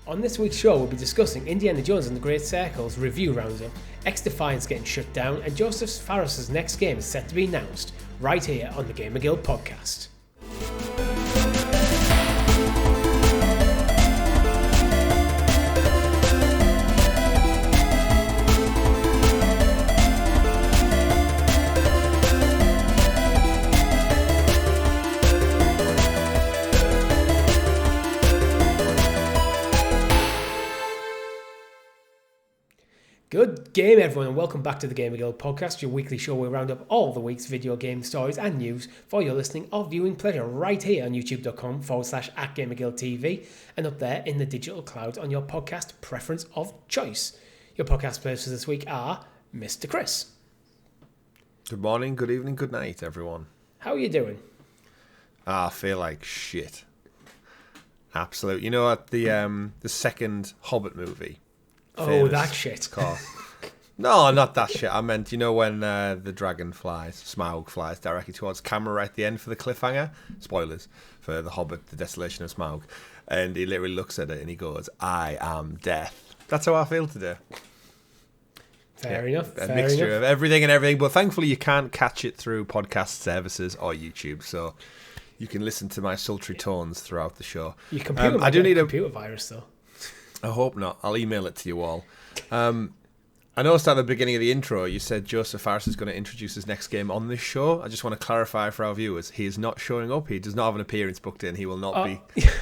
On this week's show, we'll be discussing Indiana Jones and the Great Circle's review roundup, XDefiant's getting shut down, and Joseph Fares' next game is set to be announced, right here on the GamerGuild Podcast. Good game, everyone, and welcome back to the GamerGuild Podcast, your weekly show where we round up all the week's video game stories and news for your listening or viewing pleasure right here on youtube.com/@GamerGuildTV and up there in the digital cloud on your podcast preference of choice. Your podcast players for this week are Mr. Chris. Good morning, good evening, good night, everyone. How are you doing? I feel like shit. Absolute. You know, at the second Hobbit movie. Oh, that shit. No, not that shit. I meant, you know, when the dragon Smaug flies directly towards camera right at the end for the cliffhanger? Spoilers for The Hobbit, The Desolation of Smaug. And he literally looks at it and he goes, I am death. That's how I feel today. Fair enough. A mixture of everything and everything. But thankfully, you can't catch it through podcast services or YouTube. So you can listen to my sultry tones throughout the show. Your computer I do need a computer virus, though. I hope not. I'll email it to you all. I noticed at the beginning of the intro you said Joseph Fares is going to introduce his next game on this show. I just want to clarify for our viewers, he is not showing up. He does not have an appearance booked in. He will not be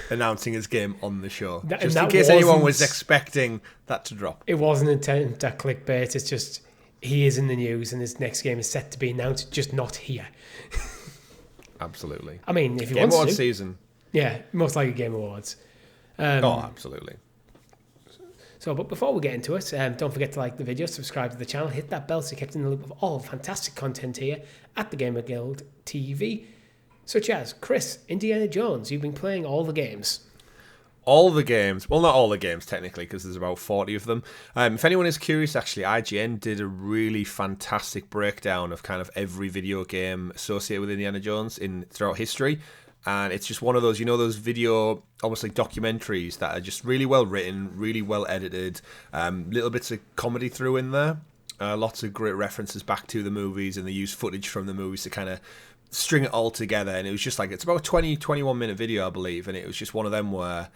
announcing his game on the show. Just in case anyone was expecting that to drop. It wasn't intended to clickbait. It's just he is in the news and his next game is set to be announced, just not here. Absolutely. I mean, if you want want to. Game Awards season. Yeah, most likely Game Awards. Absolutely. So, but before we get into it, don't forget to like the video, subscribe to the channel, hit that bell so you're kept in the loop of all fantastic content here at the Gamer Guild TV, such as Chris, Indiana Jones. You've been playing all the games. All the games. Well, not all the games, technically, because there's about 40 of them. If anyone is curious, actually, IGN did a really fantastic breakdown of kind of every video game associated with Indiana Jones throughout history. And it's just one of those, you know, those video, almost like documentaries that are just really well written, really well edited, little bits of comedy through in there, lots of great references back to the movies, and they use footage from the movies to kind of string it all together. And it was just like, it's about a 21 minute video, I believe, and it was just one of them where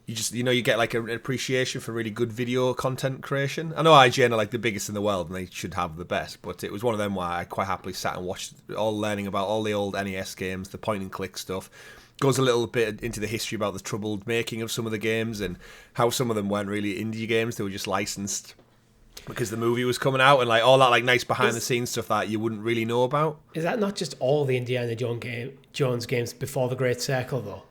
you just, you know, you get like an appreciation for really good video content creation. I know IGN are like the biggest in the world and they should have the best, but it was one of them where I quite happily sat and watched, all learning about all the old NES games, the point and click stuff. Goes a little bit into the history about the troubled making of some of the games and how some of them weren't really indie games, they were just licensed because the movie was coming out, and like all that like nice behind the scenes stuff that you wouldn't really know about. Is that not just all the Indiana Jones games before the Great Circle, though?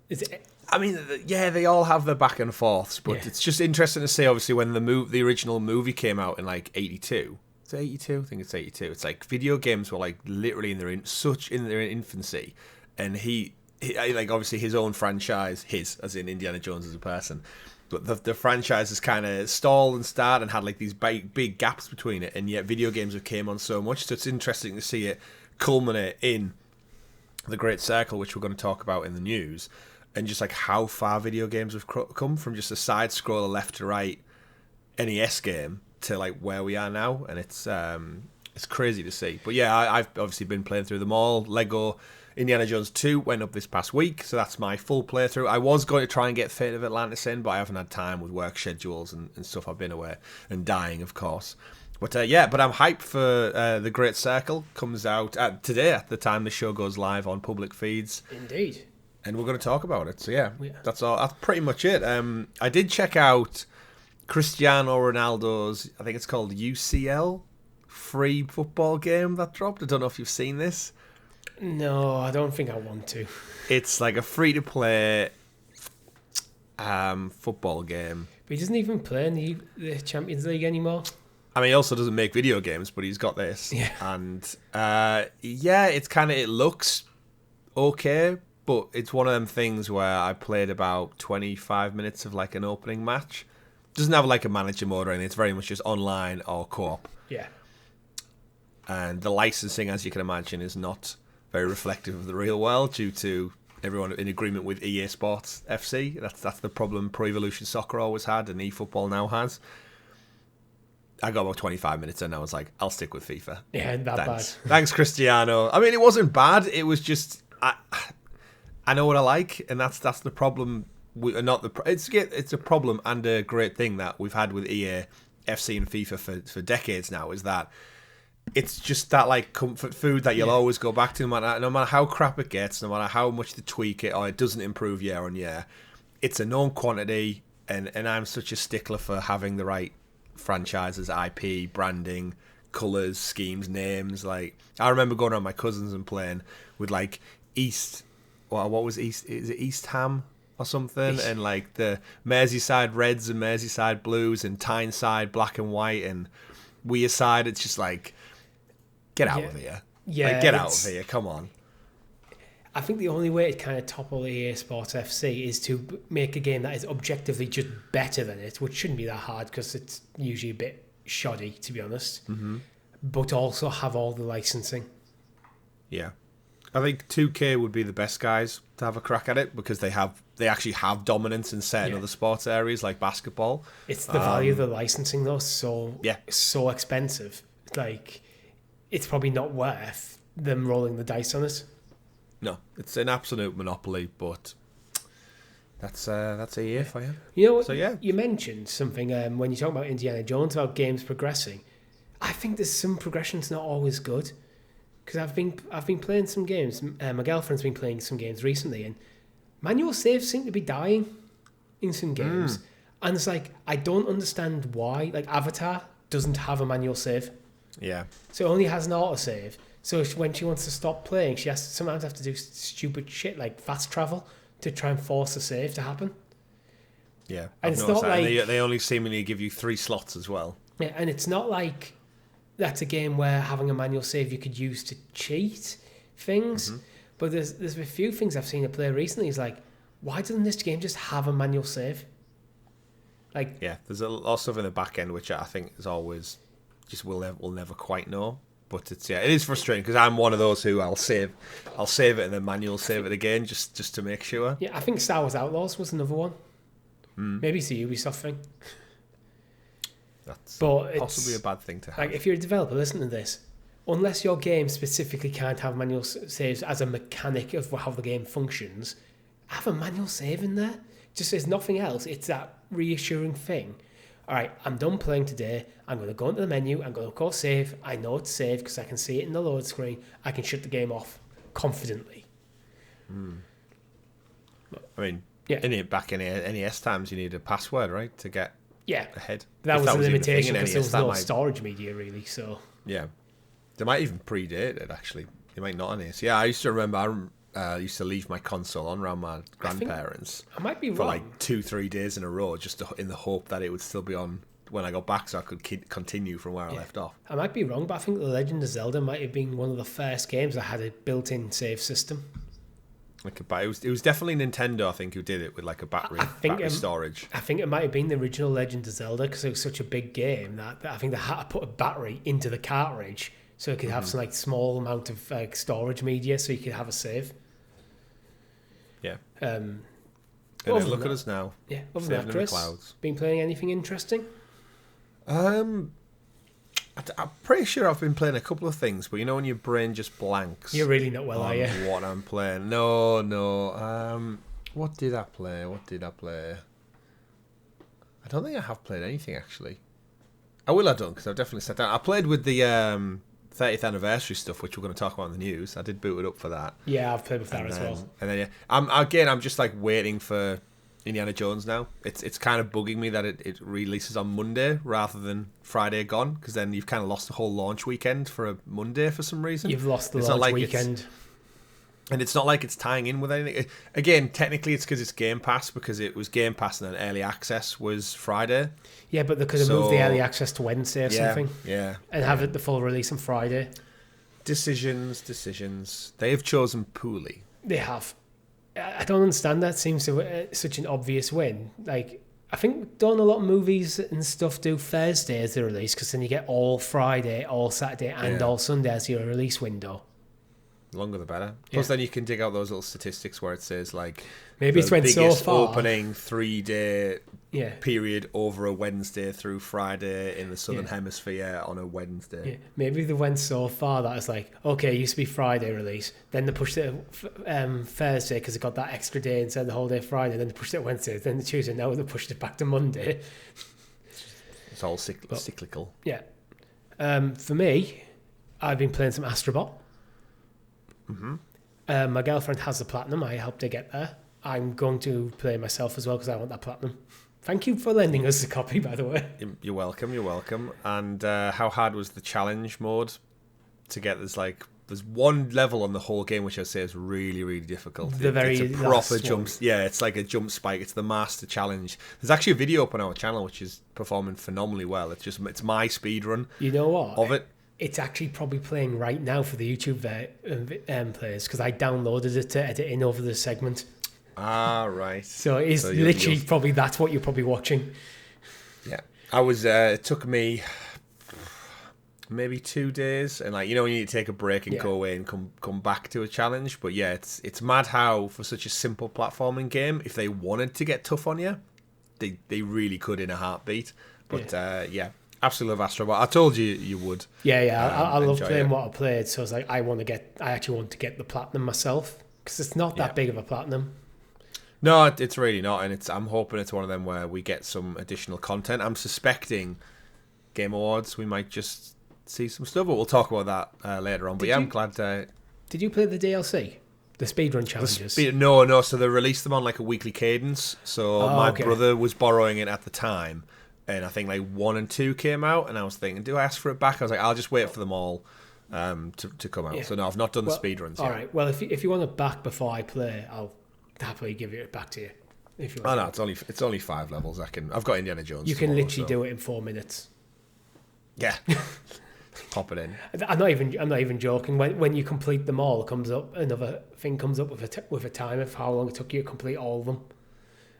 Is it? I mean, yeah, they all have their back and forths, but It's just interesting to see, obviously, when the original movie came out in, like, 82. Is it 82? I think it's 82. It's like, video games were, like, literally in their infancy, and he like, obviously, his own franchise, as in Indiana Jones as a person, but the franchise has kind of stalled and started and had, like, these big gaps between it, and yet video games have came on so much, so it's interesting to see it culminate in the Great Circle, which we're going to talk about in the news. And just like how far video games have come from just a side scroller left to right NES game to like where we are now, and it's crazy to see. But yeah, I've obviously been playing through them all. Lego Indiana Jones 2 went up this past week, so that's my full playthrough. I was going to try and get Fate of Atlantis in, but I haven't had time with work schedules and stuff. I've been away and dying, of course. But but I'm hyped for The Great Circle. Comes out today at the time the show goes live on public feeds. Indeed. And we're going to talk about it. So yeah, that's all. That's pretty much it. I did check out Cristiano Ronaldo's, I think it's called UCL, free football game that dropped. I don't know if you've seen this. No, I don't think I want to. It's like a free-to-play football game. But he doesn't even play in the Champions League anymore. I mean, he also doesn't make video games, but he's got this. Yeah. And it's kind of, it looks okay. But it's one of them things where I played about 25 minutes of like an opening match. Doesn't have like a manager mode or anything. It's very much just online or co-op. Yeah. And the licensing, as you can imagine, is not very reflective of the real world due to everyone in agreement with EA Sports FC. That's the problem Pro Evolution Soccer always had and eFootball now has. I got about 25 minutes and I was like, I'll stick with FIFA. Yeah, that Thanks. bad. Thanks, Cristiano. I mean, it wasn't bad. It was just I know what I like, and that's the problem. It's a problem and a great thing that we've had with EA, FC, and FIFA for decades now. Is that it's just that like comfort food that you'll always go back to, no matter how crap it gets, no matter how much they tweak it or it doesn't improve year on year. It's a known quantity, and I'm such a stickler for having the right franchises, IP, branding, colours, schemes, names. Like I remember going around my cousins and playing with like what was East? Is it East Ham or something? And like the Merseyside Reds and Merseyside Blues and Tyneside Black and White and Wearside. It's just like, get out of here. Yeah, like, get out of here. Come on. I think the only way to kind of topple EA Sports FC is to make a game that is objectively just better than it, which shouldn't be that hard because it's usually a bit shoddy, to be honest. Mm-hmm. But also have all the licensing. Yeah. I think 2K would be the best guys to have a crack at it because they actually have dominance in certain other sports areas like basketball. It's the value of the licensing though, so expensive. Like, it's probably not worth them rolling the dice on it. No, it's an absolute monopoly, but that's a year for you. You know what? So, you mentioned something when you talk about Indiana Jones about games progressing. I think there's some progression's not always good. Because I've been playing some games. My girlfriend's been playing some games recently, and manual saves seem to be dying in some games. And it's like, I don't understand why. Like Avatar doesn't have a manual save. Yeah. So it only has an autosave. So when she wants to stop playing, she sometimes have to do stupid shit like fast travel to try and force a save to happen. Yeah, and it's not like they only seemingly give you 3 slots as well. Yeah, and it's not like that's a game where having a manual save you could use to cheat things. Mm-hmm. But there's a few things I've seen it play recently. Is like, why doesn't this game just have a manual save? Like, yeah, there's a lot of stuff in the back end which I think is always just we'll never quite know. But it is frustrating because I'm one of those who I'll save it and then manual save it again just to make sure. Yeah, I think Star Wars Outlaws was another one. Maybe it's a Ubisoft thing. That's possibly a bad thing to have. Like, if you're a developer, listen to this. Unless your game specifically can't have manual saves as a mechanic of how the game functions, have a manual save in there. Just as nothing else, it's that reassuring thing. All right, I'm done playing today. I'm going to go into the menu. I'm going to go save. I know it's saved because I can see it in the load screen. I can shut the game off confidently. I mean, back in NES times, you need a password, right, to get ahead. That was a limitation because there was no storage media, really. So yeah, they might even predate it. Actually, they might not on this. Yeah, I used to remember. I used to leave my console on around my grandparents. I might be for wrong. Like 2-3 days in a row, just in the hope that it would still be on when I got back, so I could continue from where I left off. I might be wrong, but I think The Legend of Zelda might have been one of the first games that had a built-in save system. It was definitely Nintendo, I think, who did it with like a battery storage. I think it might have been the original Legend of Zelda because it was such a big game that I think they had to put a battery into the cartridge so it could have some like small amount of storage media so you could have a save. Yeah. And then look at us now. Yeah. Other than that, Chris, been playing anything interesting? I'm pretty sure I've been playing a couple of things, but you know when your brain just blanks. You're really not well, are you? What I'm playing? No. What did I play? I don't think I have played anything actually. I will have done because I've definitely sat down. I played with the 30th anniversary stuff, which we're going to talk about in the news. I did boot it up for that. Yeah, I've played with that as well. And then I'm just like waiting for Indiana Jones now. It's kind of bugging me that it releases on Monday rather than Friday gone, because then you've kind of lost the whole launch weekend for a Monday for some reason. You've lost the launch weekend. And it's not like it's tying in with anything. Again, technically it's because it's Game Pass, because it was Game Pass and then Early Access was Friday. Yeah, but they could have moved the Early Access to Wednesday or something. Yeah. And have it the full release on Friday. Decisions. They have chosen poorly. They have. I don't understand that. It seems such an obvious win. Like, I think don't a lot of movies and stuff do Thursday as the release, because then you get all Friday, all Saturday, and all Sunday as your release window. Longer the better. Plus, then you can dig out those little statistics where it says like maybe it's went so far. Opening 3-day period over a Wednesday through Friday in the Southern Hemisphere on a Wednesday. Yeah. Maybe they went so far that it's like, okay, it used to be Friday release, then they pushed it Thursday because it got that extra day instead of the whole day Friday, then they pushed it Wednesday, then the Tuesday, now they pushed it back to Monday. It's all cyclical. Yeah. For me, I've been playing some Astrobot. Mm-hmm. My girlfriend has the platinum. I helped her get there. I'm going to play myself as well because I want that platinum. Thank you for lending us a copy, by the way. You're welcome. And how hard was the challenge mode to get? There's one level on the whole game which I'd say is really, really difficult. It's a proper jump. Yeah, it's like a jump spike. It's the Master Challenge. There's actually a video up on our channel which is performing phenomenally well. It's my speed run. You know what? Of it. It's actually probably playing right now for the YouTube players because I downloaded it to edit in over the segment. Ah, right. So it's literally probably that's what you're probably watching. Yeah, I was. It took me maybe 2 days, and you need to take a break and go away and come back to a challenge. But yeah, it's mad how for such a simple platforming game, if they wanted to get tough on you, they really could in a heartbeat. But yeah. Absolutely love Astrobot. I told you you would. Yeah. I love playing what I played. So it's like I actually want to get the platinum myself because it's not that big of a platinum. No, it's really not, and I'm hoping it's one of them where we get some additional content. I'm suspecting Game Awards we might just see some stuff, but we'll talk about that later on. But I'm glad. Did you play the DLC, the speedrun challenges? No. So they released them on like a weekly cadence. So my brother was borrowing it at the time. And I think 1 and 2 came out, and I was thinking, do I ask for it back? I was like, I'll just wait for them all to come out. Yeah. So no, I've not done the speedruns yet. All right. Well, if you want it back before I play, I'll happily give it back to you. If you want. Oh no, it's only 5 levels. I've got Indiana Jones. You can literally do it in 4 minutes. Yeah. Pop it in. I'm not even joking. When you complete them all, another thing comes up with a timer of how long it took you to complete all of them.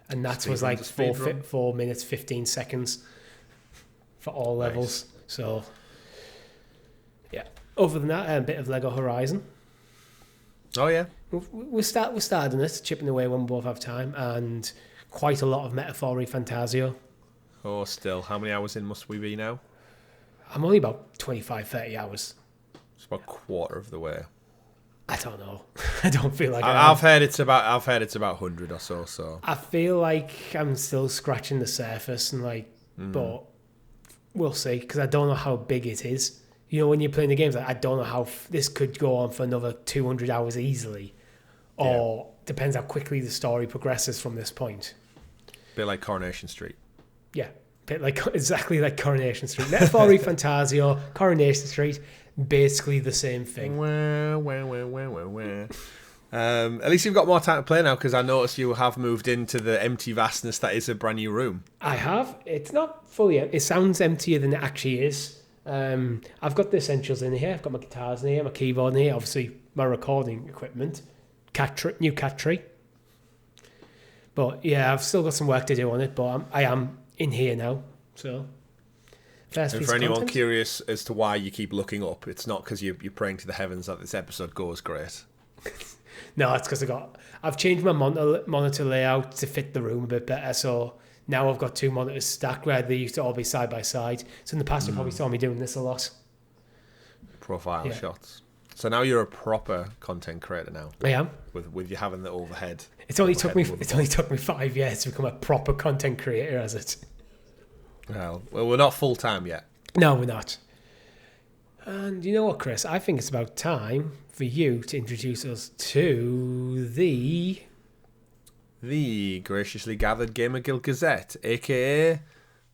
And that was like 4 minutes, 15 seconds for all levels. Nice. So, yeah. Other than that, a bit of Lego Horizon. Oh, yeah. We're starting this, chipping away when we both have time, and quite a lot of Metaphori Fantasio. Oh, still. How many hours in must we be now? I'm only about 25, 30 hours. It's about a quarter of the way. I don't know. I don't feel like I've heard it's about 100 or so. So I feel like I'm still scratching the surface, and but we'll see because I don't know how big it is. When you're playing the games, I don't know how this could go on for another 200 hours easily, or depends how quickly the story progresses from this point. Bit like Coronation Street. Yeah, exactly like Coronation Street. Metaphori Fantasio, Coronation Street. Basically the same thing. At least you've got more time to play now because I noticed you have moved into the empty vastness that is a brand new room. I have. It's not fully empty. It sounds emptier than it actually is. I've got the essentials in here. I've got my guitars in here, my keyboard in here, obviously my recording equipment, new cat tree. But yeah, I've still got some work to do on it, but I am in here now. So... And for anyone curious as to why you keep looking up, it's not because you're praying to the heavens that this episode goes great. No, it's because I've changed my monitor layout to fit the room a bit better. So now I've got 2 monitors stacked where they used to all be side by side. So in the past, you probably saw me doing this a lot. Profile shots. So now you're a proper content creator now. I am. With you having the overhead. It's only took me 5 years to become a proper content creator, has it? Well, we're not full time yet. No, we're not. And you know what, Chris? I think it's about time for you to introduce us to the graciously gathered Gamer Guild Gazette, aka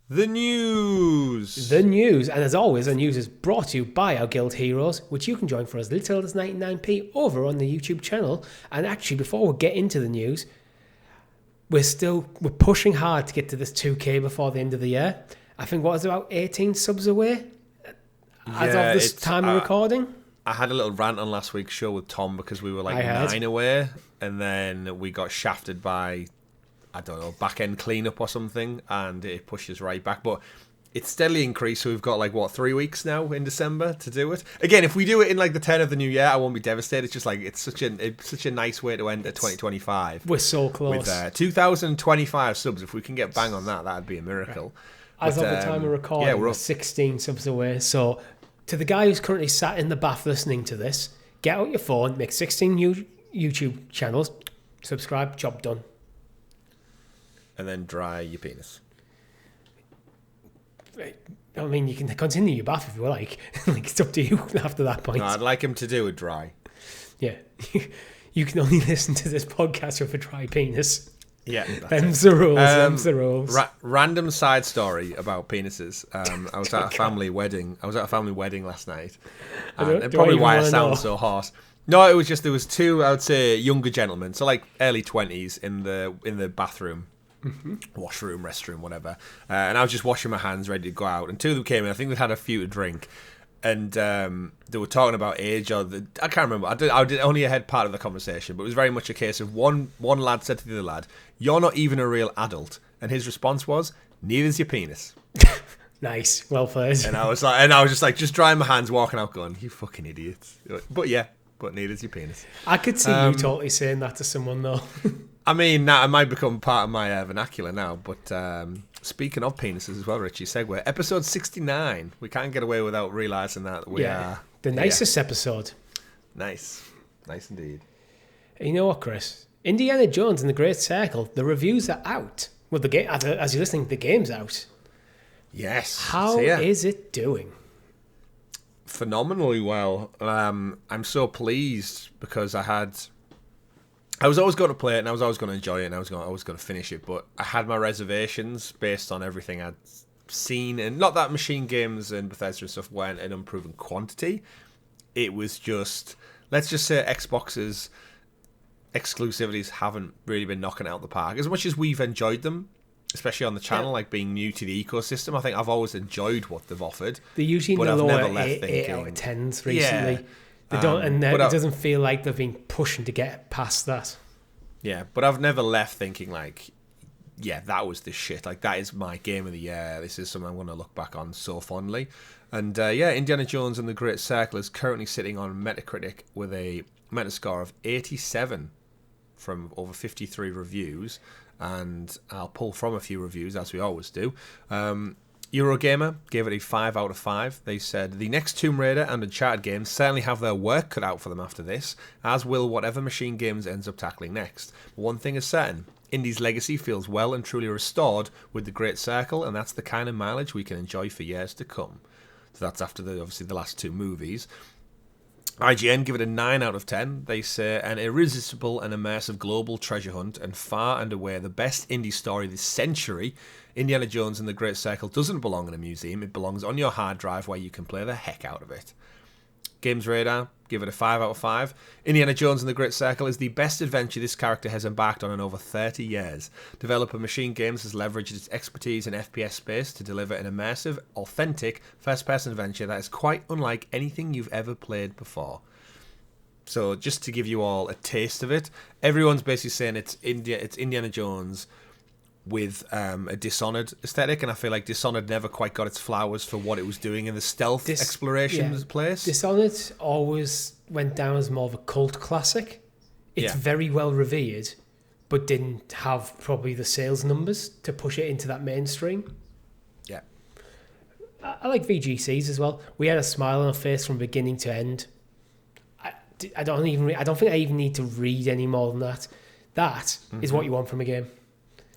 the news. The news, and as always, the news is brought to you by our guild heroes, which you can join for as little as 99p over on the YouTube channel. And actually, before we get into the news, we're pushing hard to get to this 2K before the end of the year. I think what was about 18 subs away as of this time of recording. I had a little rant on last week's show with Tom because we were 9 away, and then we got shafted by, I don't know, back end cleanup or something, and it pushed us right back. But it's steadily increased. So we've got like 3 weeks now in December to do it. Again, if we do it in like the 10 of the new year, I won't be devastated. It's just like it's such a nice way to enter 2025. We're so close. With 2,025 subs, if we can get bang on that, that'd be a miracle. Right. As of the time of recording, we're 16 subs away. So to the guy who's currently sat in the bath listening to this, get out your phone, make 16 new YouTube channels, subscribe, job done. And then dry your penis. I mean, you can continue your bath if you like. Like, it's up to you after that point. No, I'd like him to do it dry. Yeah. You can only listen to this podcast with a dry penis. Yeah. Them's the rules. Them's the rules. Random side story about penises. I was at a family wedding. I was at a family wedding last night. And probably why I sound so hot. No, it was just there was two, I would say, younger gentlemen, so like early 20s in the bathroom. Mm-hmm. Washroom, restroom, whatever, and I was just washing my hands, ready to go out, and two of them came in. I think they had a few to drink, and they were talking about age, or I can't remember. I did only heard part of the conversation, but it was very much a case of one lad said to the other lad, "You're not even a real adult," and his response was, "Neither's your penis." Nice, well played. And I was just like, just drying my hands, walking out, going, "You fucking idiots!" But neither's your penis. I could see you totally saying that to someone though. I mean, that might become part of my vernacular now, but speaking of penises as well, Richie, segue. Episode 69. We can't get away without realising that we are... The nicest episode. Nice. Nice indeed. You know what, Chris? Indiana Jones and the Great Circle, the reviews are out. Well, the game, as you're listening, the game's out. Yes. How is it doing? Phenomenally well. I'm so pleased because I was always going to play it and I was always going to enjoy it and I was going to finish it, but I had my reservations based on everything I'd seen, and not that Machine Games and Bethesda and stuff weren't an unproven quantity. It was just, let's just say Xbox's exclusivities haven't really been knocking out the park. As much as we've enjoyed them, especially on the channel, like being new to the ecosystem, I think I've always enjoyed what they've offered. They're usually in the lower 8 out of 10s recently. Yeah. They don't, and it doesn't feel like they've been pushing to get past that. Yeah, but I've never left thinking like, yeah, that was the shit. Like, that is my game of the year. This is something I'm going to look back on so fondly. And Indiana Jones and the Great Circle is currently sitting on Metacritic with a Metascore of 87 from over 53 reviews. And I'll pull from a few reviews, as we always do. Eurogamer gave it a 5 out of 5. They said, the next Tomb Raider and Uncharted games certainly have their work cut out for them after this, as will whatever Machine Games ends up tackling next. But one thing is certain, Indie's legacy feels well and truly restored with the Great Circle, and that's the kind of mileage we can enjoy for years to come. So that's after obviously the last two movies. IGN give it a 9 out of 10. They say an irresistible and immersive global treasure hunt and far and away the best indie story this century. Indiana Jones and the Great Circle doesn't belong in a museum. It belongs on your hard drive where you can play the heck out of it. Games Radar give it a 5 out of 5. Indiana Jones and the Great Circle is the best adventure this character has embarked on in over 30 years. Developer Machine Games has leveraged its expertise in FPS space to deliver an immersive, authentic, first-person adventure that is quite unlike anything you've ever played before. So just to give you all a taste of it, everyone's basically saying it's Indiana Jones with a Dishonored aesthetic, and I feel like Dishonored never quite got its flowers for what it was doing in the stealth exploration place. Dishonored always went down as more of a cult classic. It's very well revered, but didn't have probably the sales numbers to push it into that mainstream. Yeah. I like VGCs as well. We had a smile on our face from beginning to end. I don't think I even need to read any more than that. That is what you want from a game.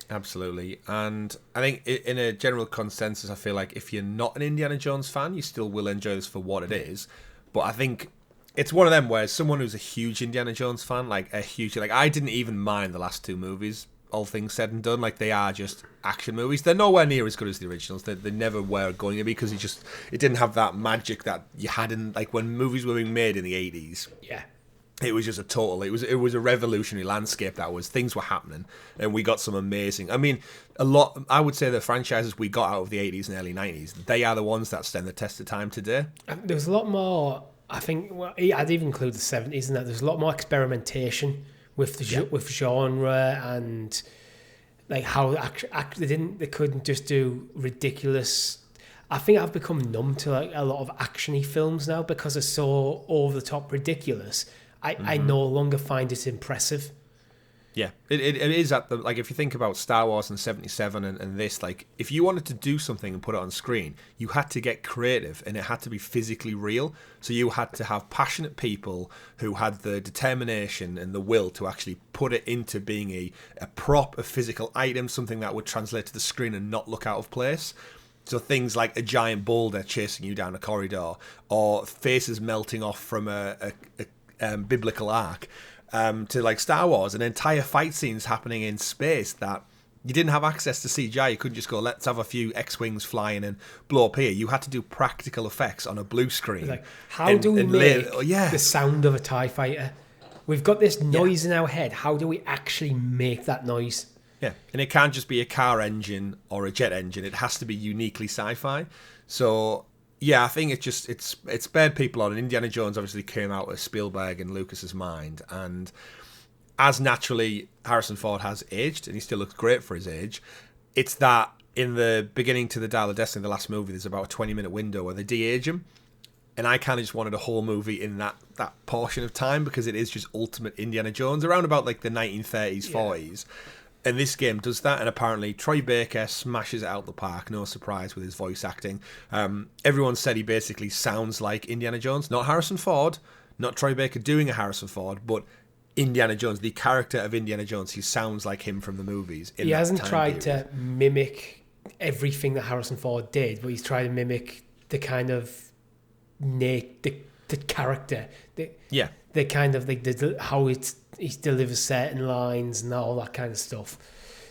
Absolutely. And I think in a general consensus, I feel like if you're not an Indiana Jones fan, you still will enjoy this for what it is. But I think it's one of them where someone who's a huge Indiana Jones fan, like I didn't even mind the last two movies, all things said and done. Like, they are just action movies. They're nowhere near as good as the originals. They never were going to be, because it didn't have that magic that you had in, like, when movies were being made in the 80s. Yeah. It was just it was a revolutionary landscape. Things were happening, and we got some amazing. I mean, I would say the franchises we got out of the 80s and early 90s, they are the ones that stand the test of time today. There was a lot more. I think I'd even include the 70s, and that there's a lot more experimentation with with genre, and like how they couldn't just do ridiculous. I think I've become numb to like a lot of actiony films now because it's so over the top ridiculous. I no longer find it impressive. Yeah, it is at the, like, if you think about Star Wars and 77 and this, like, if you wanted to do something and put it on screen, you had to get creative and it had to be physically real. So you had to have passionate people who had the determination and the will to actually put it into being a prop, a physical item, something that would translate to the screen and not look out of place. So things like a giant boulder chasing you down a corridor, or faces melting off from a biblical arc. To like Star Wars and entire fight scenes happening in space that you didn't have access to CGI. You couldn't just go, let's have a few X-Wings flying and blow up here. You had to do practical effects on a blue screen. Like, how do we make the sound of a TIE fighter? We've got this noise in our head. How do we actually make that noise? Yeah, and it can't just be a car engine or a jet engine. It has to be uniquely sci-fi. So yeah, I think it's spurred people on. And Indiana Jones obviously came out of Spielberg and Lucas's mind, and as naturally Harrison Ford has aged, and he still looks great for his age. It's that in the beginning to the Dial of Destiny, the last movie, there's about a 20-minute window where they de-age him, and I kind of just wanted a whole movie in that portion of time because it is just ultimate Indiana Jones around about like the 1930s, 40s. And this game does that, and apparently Troy Baker smashes it out the park, no surprise with his voice acting. Everyone said he basically sounds like Indiana Jones, not Harrison Ford, not Troy Baker doing a Harrison Ford, but Indiana Jones, the character of Indiana Jones. He sounds like him from the movies. He hasn't tried to mimic everything that Harrison Ford did, but he's tried to mimic the kind of the character, the kind of like how he delivers certain lines and all that kind of stuff.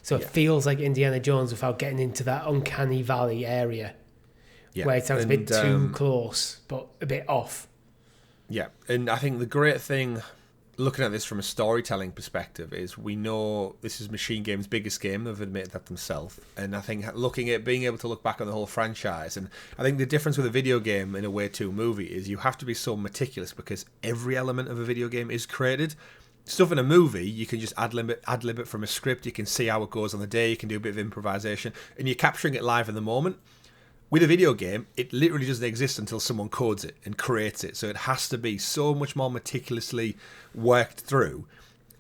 So it feels like Indiana Jones without getting into that uncanny valley area where it sounds a bit too close, but a bit off. Yeah, and I think the great thing, looking at this from a storytelling perspective, is we know this is Machine Game's biggest game. They've admitted that themselves. And I think looking at being able to look back on the whole franchise, and I think the difference with a video game in a way to a movie is you have to be so meticulous because every element of a video game is created. Stuff in a movie, you can just ad-lib it from a script. You can see how it goes on the day. You can do a bit of improvisation, and you're capturing it live in the moment. With a video game, it literally doesn't exist until someone codes it and creates it. So it has to be so much more meticulously worked through.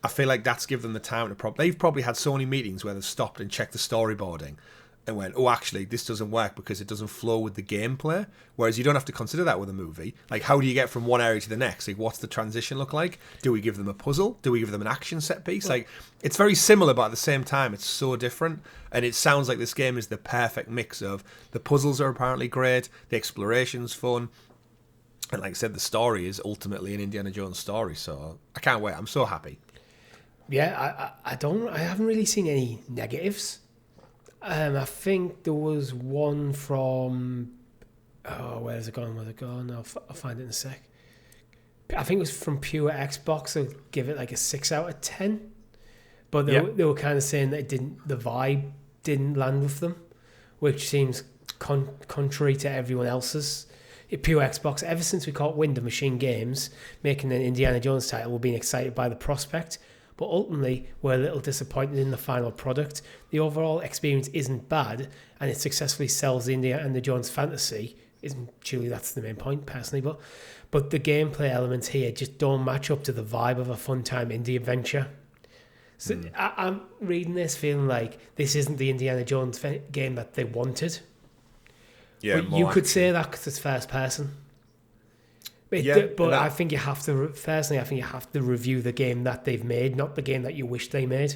I feel like that's given them the time to they've probably had so many meetings where they've stopped and checked the storyboarding and went, oh, actually, this doesn't work because it doesn't flow with the gameplay. Whereas you don't have to consider that with a movie. Like, how do you get from one area to the next? Like, what's the transition look like? Do we give them a puzzle? Do we give them an action set piece? Like, it's very similar, but at the same time, it's so different. And it sounds like this game is the perfect mix of the puzzles are apparently great, the exploration's fun, and like I said, the story is ultimately an Indiana Jones story. So I can't wait. I'm so happy. Yeah, I haven't really seen any negatives. I think there was one from... Oh, where's it gone? I'll find it in a sec. I think it was from Pure Xbox. I'll give it like a 6 out of 10. But they were kind of saying that the vibe didn't land with them, which seems contrary to everyone else's. Pure Xbox, ever since we caught wind of Machine Games making an Indiana Jones title, we've been excited by the prospect. But ultimately, we're a little disappointed in the final product. The overall experience isn't bad, and it successfully sells the Indiana Jones fantasy. Surely that's the main point, personally. But the gameplay elements here just don't match up to the vibe of a fun-time indie adventure. So I'm reading this feeling like this isn't the Indiana Jones game that they wanted. Yeah, but you could say that because it's first person. But I think you have to, personally, I think you have to review the game that they've made, not the game that you wish they made.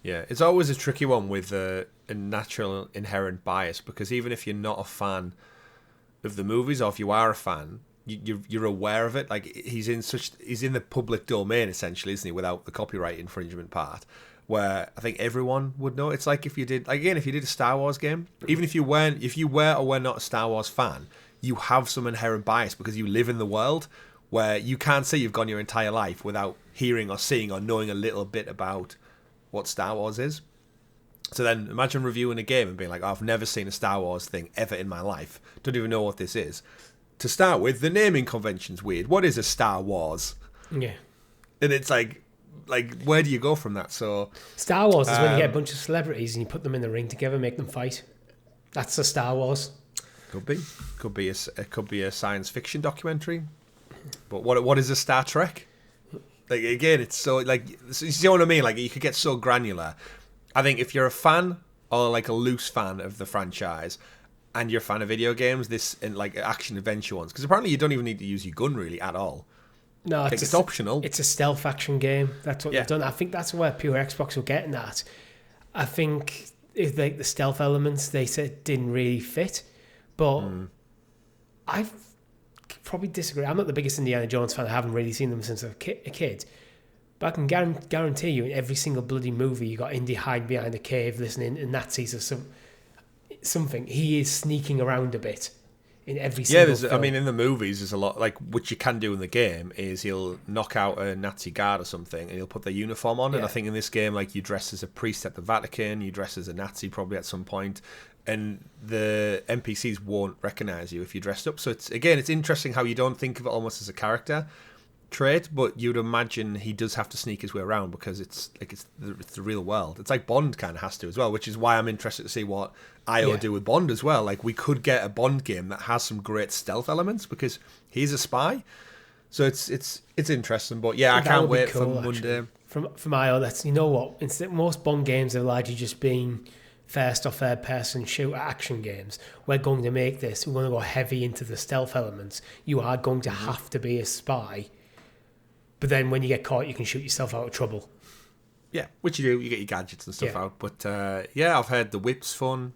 Yeah, it's always a tricky one with a natural inherent bias, because even if you're not a fan of the movies, or if you are a fan, you're aware of it. Like, he's in the public domain, essentially, isn't he, without the copyright infringement part, where I think everyone would know. It's like if you did a Star Wars game, even if you were or were not a Star Wars fan, you have some inherent bias because you live in the world where you can't say you've gone your entire life without hearing or seeing or knowing a little bit about what Star Wars is. So then imagine reviewing a game and being like, oh, I've never seen a Star Wars thing ever in my life. Don't even know what this is. To start with, the naming convention's weird. What is a Star Wars? Yeah. And it's like where do you go from that? So Star Wars is when you get a bunch of celebrities and you put them in the ring together, make them fight. That's the Star Wars. It could be a science fiction documentary. But what is a Star Trek? Like, again, it's so, like, you see what I mean? Like, you could get so granular. I think if you're a fan, or like a loose fan of the franchise, and you're a fan of video games, this, and like action adventure ones, because apparently you don't even need to use your gun really at all. No, it's optional. It's a stealth action game. That's what they've done. I think that's where pure Xbox were getting at. I think if like the stealth elements they said didn't really fit, but I probably disagree. I'm not the biggest Indiana Jones fan. I haven't really seen them since I was a kid. But I can guarantee you in every single bloody movie you got Indy hiding behind a cave listening to Nazis or something. He is sneaking around a bit in every single film. I mean, in the movies, there's a lot, like, which you can do in the game, is he'll knock out a Nazi guard or something, and he'll put their uniform on, and I think in this game, like, you dress as a priest at the Vatican, you dress as a Nazi probably at some point, and the NPCs won't recognise you if you're dressed up. So, it's interesting how you don't think of it almost as a character trait, but you'd imagine he does have to sneak his way around because it's the real world. It's like Bond kind of has to as well, which is why I'm interested to see what IO do with Bond as well. Like, we could get a Bond game that has some great stealth elements because he's a spy. So it's interesting, but I can't wait for Monday. From IO, that's, you know what? Instead, most Bond games have largely just been first or third person shooter action games. We're going to make this. We're going to go heavy into the stealth elements. You are going to have to be a spy. But then when you get caught, you can shoot yourself out of trouble. Yeah, which you do. You get your gadgets and stuff out. But I've heard the whip's fun.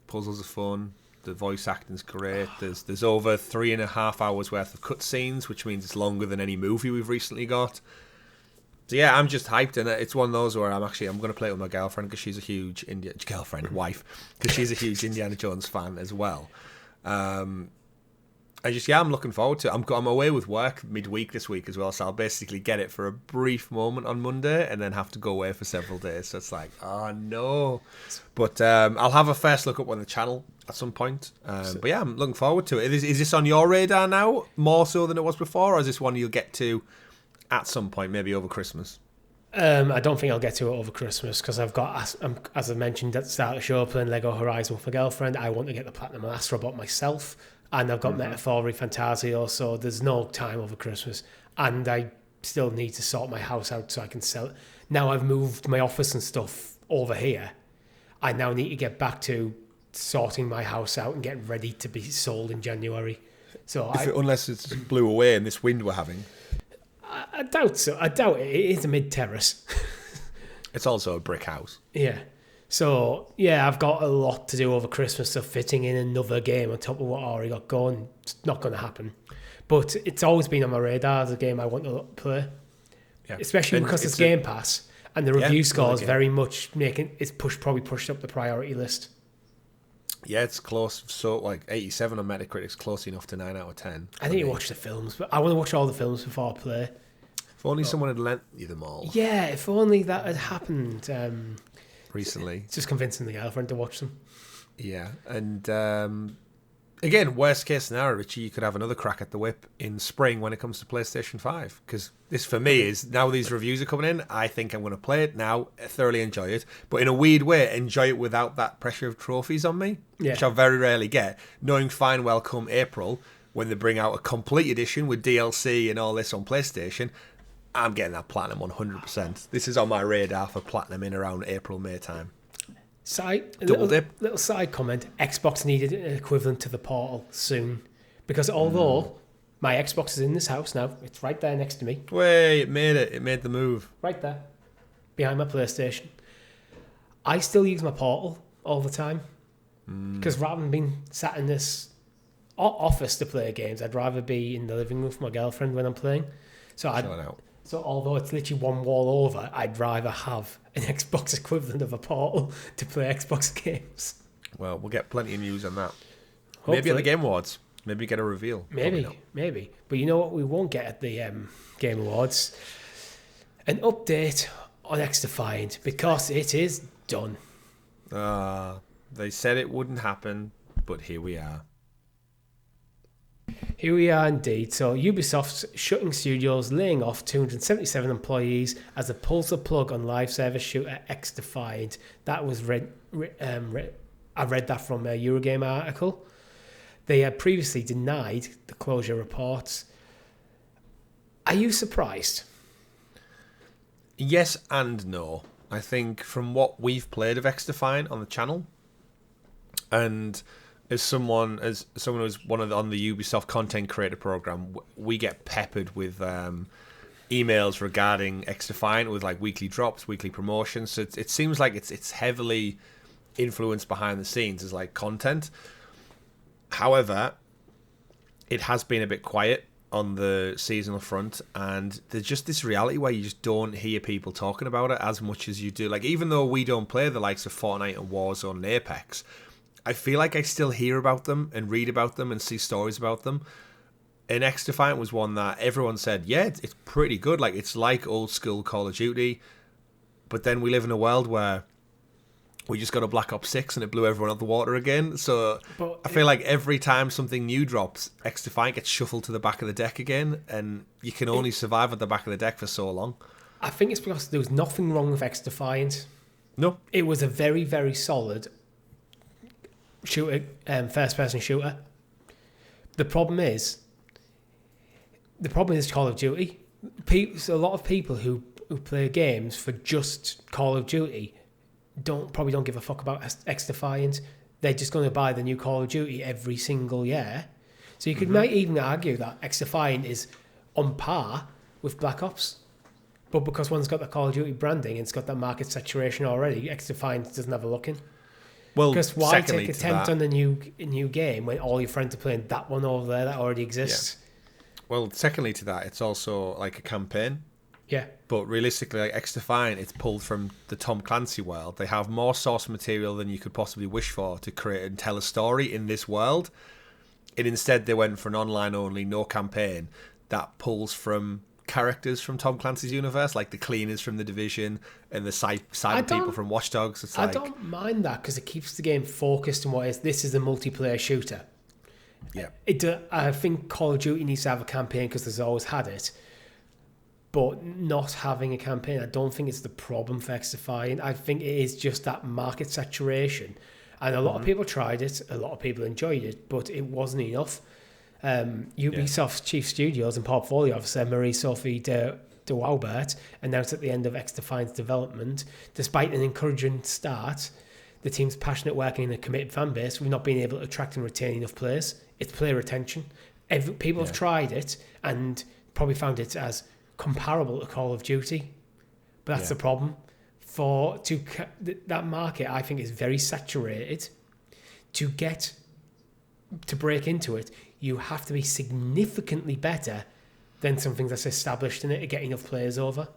Puzzles are fun. The voice acting's great. There's over 3.5 hours worth of cutscenes, which means it's longer than any movie we've recently got. So I'm just hyped, and it's one of those where I'm going to play it with my girlfriend because she's a huge wife, because she's a huge Indiana Jones fan as well. I'm looking forward to it. I'm away with work midweek this week as well, so I'll basically get it for a brief moment on Monday and then have to go away for several days. So it's like, oh no. But I'll have a first look up on the channel at some point. But I'm looking forward to it. Is this on your radar now, more so than it was before, or is this one you'll get to at some point, maybe over Christmas? I don't think I'll get to it over Christmas because I've got, as I mentioned at the start of the show, playing Lego Horizon with my girlfriend. I want to get the Platinum Astrobot myself. And I've got Metaphor Fantasio, so there's no time over Christmas. And I still need to sort my house out so I can sell it. Now I've moved my office and stuff over here. I now need to get back to sorting my house out and getting ready to be sold in January. So unless it's blew away in this wind we're having. I doubt so. I doubt it. It is a mid-terrace. It's also a brick house. Yeah. So, I've got a lot to do over Christmas, so fitting in another game on top of what I already got going, it's not going to happen. But it's always been on my radar as a game I want to play. Yeah. Especially because it's Game Pass, and the review score is very much probably pushed up the priority list. Yeah, it's close. So, like, 87 on Metacritic's close enough to 9 out of 10. I need to watch the films, but I want to watch all the films before I play. If only someone had lent you them all. Yeah, if only that had happened. Recently. It's just convincing the girlfriend to watch them. Yeah, and again, worst case scenario, Richie, you could have another crack at the whip in spring when it comes to PlayStation 5. Because this, for me, is now these reviews are coming in, I think I'm going to play it now, thoroughly enjoy it, but in a weird way, enjoy it without that pressure of trophies on me, which I very rarely get, knowing fine well come April, when they bring out a complete edition with DLC and all this on PlayStation, I'm getting that Platinum 100%. This is on my radar for Platinum in around April, May time. Little side comment. Xbox needed an equivalent to the Portal soon. Because although my Xbox is in this house now, it's right there next to me. Wait, it made it. It made the move. Right there. Behind my PlayStation. I still use my Portal all the time. Because rather than being sat in this office to play games, I'd rather be in the living room with my girlfriend when I'm playing. So although it's literally one wall over, I'd rather have an Xbox equivalent of a Portal to play Xbox games. Well, we'll get plenty of news on that. Hopefully. Maybe at the Game Awards. Maybe get a reveal. Maybe. But you know what we won't get at the Game Awards? An update on XDefiant, because it is done. They said it wouldn't happen, but here we are. Here we are indeed. So Ubisoft's shutting studios, laying off 277 employees as it pulls the plug on live service shooter XDefiant. That was I read that from a Eurogamer article. They had previously denied the closure reports. Are you surprised? Yes and no. I think from what we've played of XDefiant on the channel, and as someone who's on the Ubisoft content creator program, we get peppered with emails regarding XDefiant with like weekly drops, weekly promotions. So it seems like it's heavily influenced behind the scenes as like content. However, it has been a bit quiet on the seasonal front, and there's just this reality where you just don't hear people talking about it as much as you do. Like, even though we don't play the likes of Fortnite and Warzone and Apex, I feel like I still hear about them and read about them and see stories about them. And XDefiant was one that everyone said, yeah, it's pretty good. Like, it's like old school Call of Duty, but then we live in a world where we just got a Black Ops 6 and it blew everyone out of the water again. So I feel like every time something new drops, XDefiant gets shuffled to the back of the deck again, and you can only survive at the back of the deck for so long. I think it's because there was nothing wrong with XDefiant. No. It was a very, very solid shooter, first-person shooter. The problem is Call of Duty. So a lot of people who play games for just Call of Duty probably don't give a fuck about XDefiant. They're just going to buy the new Call of Duty every single year. So you might even argue that XDefiant is on par with Black Ops. But because one's got the Call of Duty branding and it's got that market saturation already, XDefiant doesn't have a look in. Well, because why take attempt on a new game when all your friends are playing that one over there that already exists? Yeah. Well, secondly to that, it's also like a campaign. Yeah. But realistically, like XDefiant, it's pulled from the Tom Clancy world. They have more source material than you could possibly wish for to create and tell a story in this world. And instead, they went for an online-only, no campaign that pulls from characters from Tom Clancy's universe, like the cleaners from The Division and the cyber people from Watch Dogs. I don't mind that because it keeps the game focused on what is. This is a multiplayer shooter. Yeah. I think Call of Duty needs to have a campaign because there's always had it. But not having a campaign, I don't think it's the problem for XDefiant. I think it is just that market saturation. And a lot of people tried it, a lot of people enjoyed it, but it wasn't enough. Ubisoft's chief studios and portfolio officer, Marie-Sophie de Waubert, announced at the end of XDefiant's development, despite an encouraging start, the team's passionate working in a committed fan base, we've not been able to attract and retain enough players. It's player retention. People have tried it and probably found it as comparable to Call of Duty, but that's the problem. That market, I think, is very saturated. To break into it, you have to be significantly better than something that's established in it to get enough players over.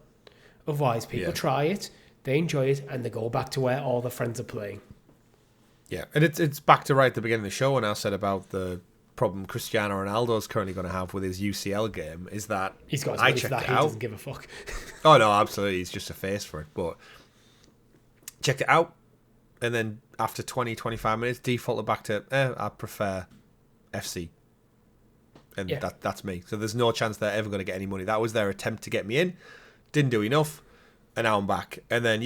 Otherwise, people try it, they enjoy it, and they go back to where all their friends are playing. Yeah, and it's back to right at the beginning of the show when I said about the problem Cristiano Ronaldo's currently going to have with his UCL game is that he's got I checked that, it he out. doesn't give a fuck. Oh no, absolutely, he's just a face for it. But checked it out, and then after 20-25 minutes, defaulted back to I prefer FC, and that's me. So there's no chance they're ever going to get any money. That was their attempt to get me in, didn't do enough, and now I'm back. And then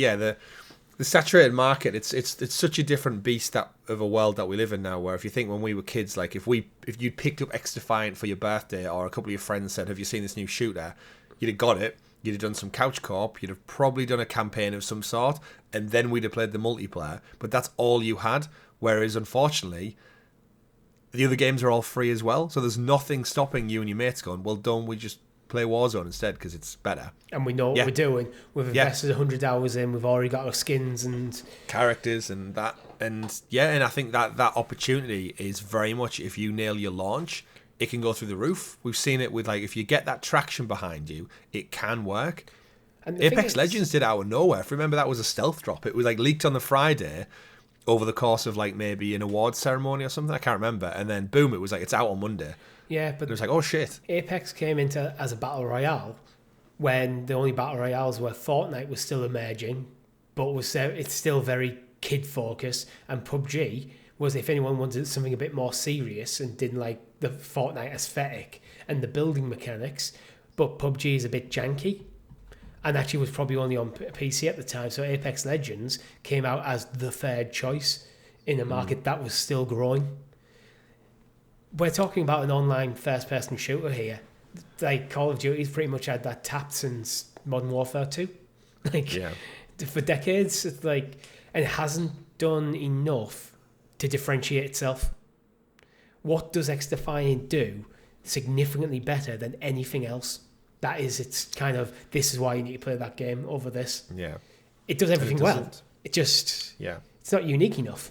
the saturated market, it's such a different beast of a world that we live in now, where if you think when we were kids, like if you'd picked up XDefiant for your birthday, or a couple of your friends said, have you seen this new shooter, you'd have got it, you'd have done some couch co-op, you'd have probably done a campaign of some sort, and then we'd have played the multiplayer, but that's all you had. Whereas unfortunately, the other games are all free as well, so there's nothing stopping you and your mates going, well, don't we just play Warzone instead because it's better, and we know what we're doing. We've invested 100 hours in. We've already got our skins and characters and that, and I think that opportunity is very much, if you nail your launch, it can go through the roof. We've seen it with, like, if you get that traction behind you, it can work. And Apex Legends did it out of nowhere. If you remember, that was a stealth drop. It was like leaked on the Friday over the course of like maybe an awards ceremony or something. I can't remember. And then boom, it was like, it's out on Monday. Yeah, but it was like, oh shit. Apex came into as a battle royale when the only battle royales were Fortnite was still emerging, but it's still very kid focused, and PUBG was if anyone wanted something a bit more serious and didn't like the Fortnite aesthetic and the building mechanics, but PUBG is a bit janky. And actually was probably only on PC at the time, so Apex Legends came out as the third choice in a market that was still growing. we're talking about an online first-person shooter here. Like Call of Duty's pretty much had that tap since Modern Warfare 2. Like for decades, it's like, and it hasn't done enough to differentiate itself. What does XDefiant do significantly better than anything else? That is, it's kind of, this is why you need to play that game over this. Yeah. It does everything well. It just, it's not unique enough.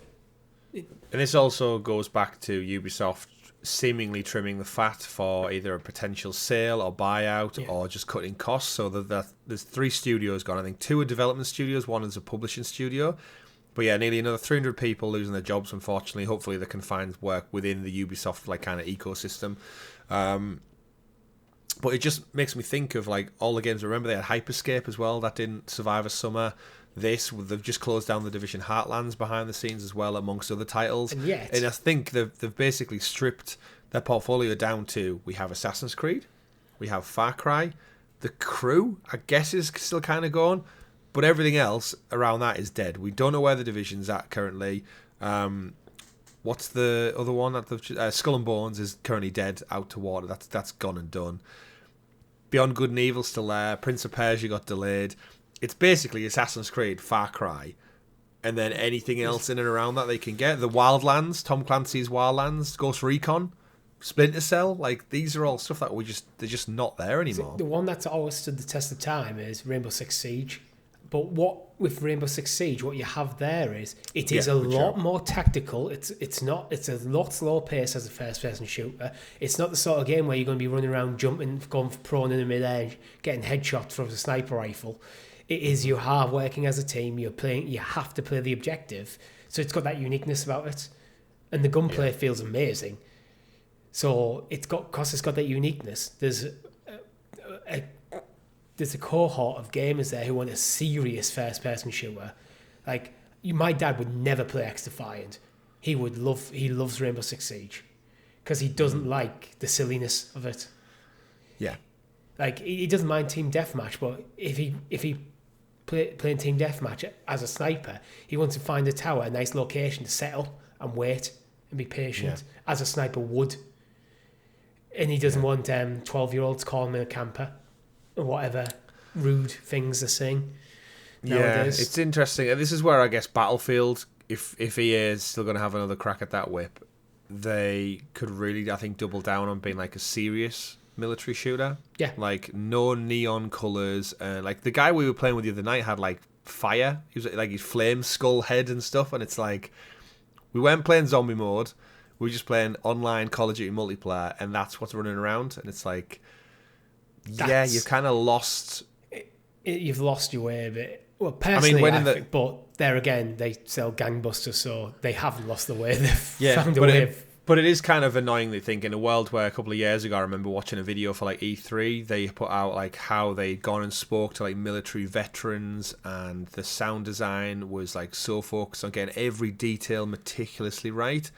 And this also goes back to Ubisoft seemingly trimming the fat for either a potential sale or buyout or just cutting costs. So that there's 3 studios gone. I think 2 are development studios, 1 is a publishing studio. But yeah, nearly another 300 people losing their jobs, unfortunately. Hopefully they can find work within the Ubisoft like kind of ecosystem. But it just makes me think of like all the games. Remember they had Hyperscape as well. That didn't survive a summer. They've just closed down the Division Heartlands behind the scenes as well, amongst other titles. And I think they've basically stripped their portfolio down to, we have Assassin's Creed, we have Far Cry, The Crew, I guess is still kind of going, but everything else around that is dead. We don't know where the Division's at currently. What's the other one? Skull and Bones is currently dead, out to water. That's gone and done. Beyond Good and Evil still there. Prince of Persia got delayed. It's basically Assassin's Creed, Far Cry, and then anything else in and around that they can get. The Wildlands, Tom Clancy's Wildlands, Ghost Recon, Splinter Cell. Like, these are all stuff that they're just not there anymore. The one that's always stood the test of time is Rainbow Six Siege. But with Rainbow Six Siege, what you have there is it is a lot more tactical. It's a lot slower pace as a first-person shooter. It's not the sort of game where you're going to be running around, jumping, going prone in the mid-air, getting headshots from a sniper rifle. It is you are working as a team. You have to play the objective. So it's got that uniqueness about it, and the gunplay feels amazing. So it's got that uniqueness. There's a cohort of gamers there who want a serious first-person shooter. Like, my dad would never play XDefiant. He loves Rainbow Six Siege because he doesn't like the silliness of it. Yeah. Like, he doesn't mind team deathmatch, but if he playing team deathmatch as a sniper, he wants to find a tower, a nice location to set up and wait and be patient, as a sniper would. And he doesn't want 12-year-olds calling him a camper or whatever rude things they're saying nowadays. It's interesting. This is where I guess Battlefield, if EA is still going to have another crack at that whip, they could really, I think, double down on being like a serious military shooter. Yeah. Like, no neon colours. Like, the guy we were playing with the other night had, like, fire. He was, like, his flame skull head and stuff. And it's like, we weren't playing zombie mode. We were just playing online Call of Duty multiplayer. And that's what's running around. And it's like, you've kind of lost... You've lost your way a bit. Well, personally, I think, but there again, they sell gangbusters, so they haven't lost the way. They've found a way. But it is kind of annoyingly think in a world where a couple of years ago, I remember watching a video for like E3, they put out like how they'd gone and spoke to like military veterans, and the sound design was like so focused on getting every detail meticulously right.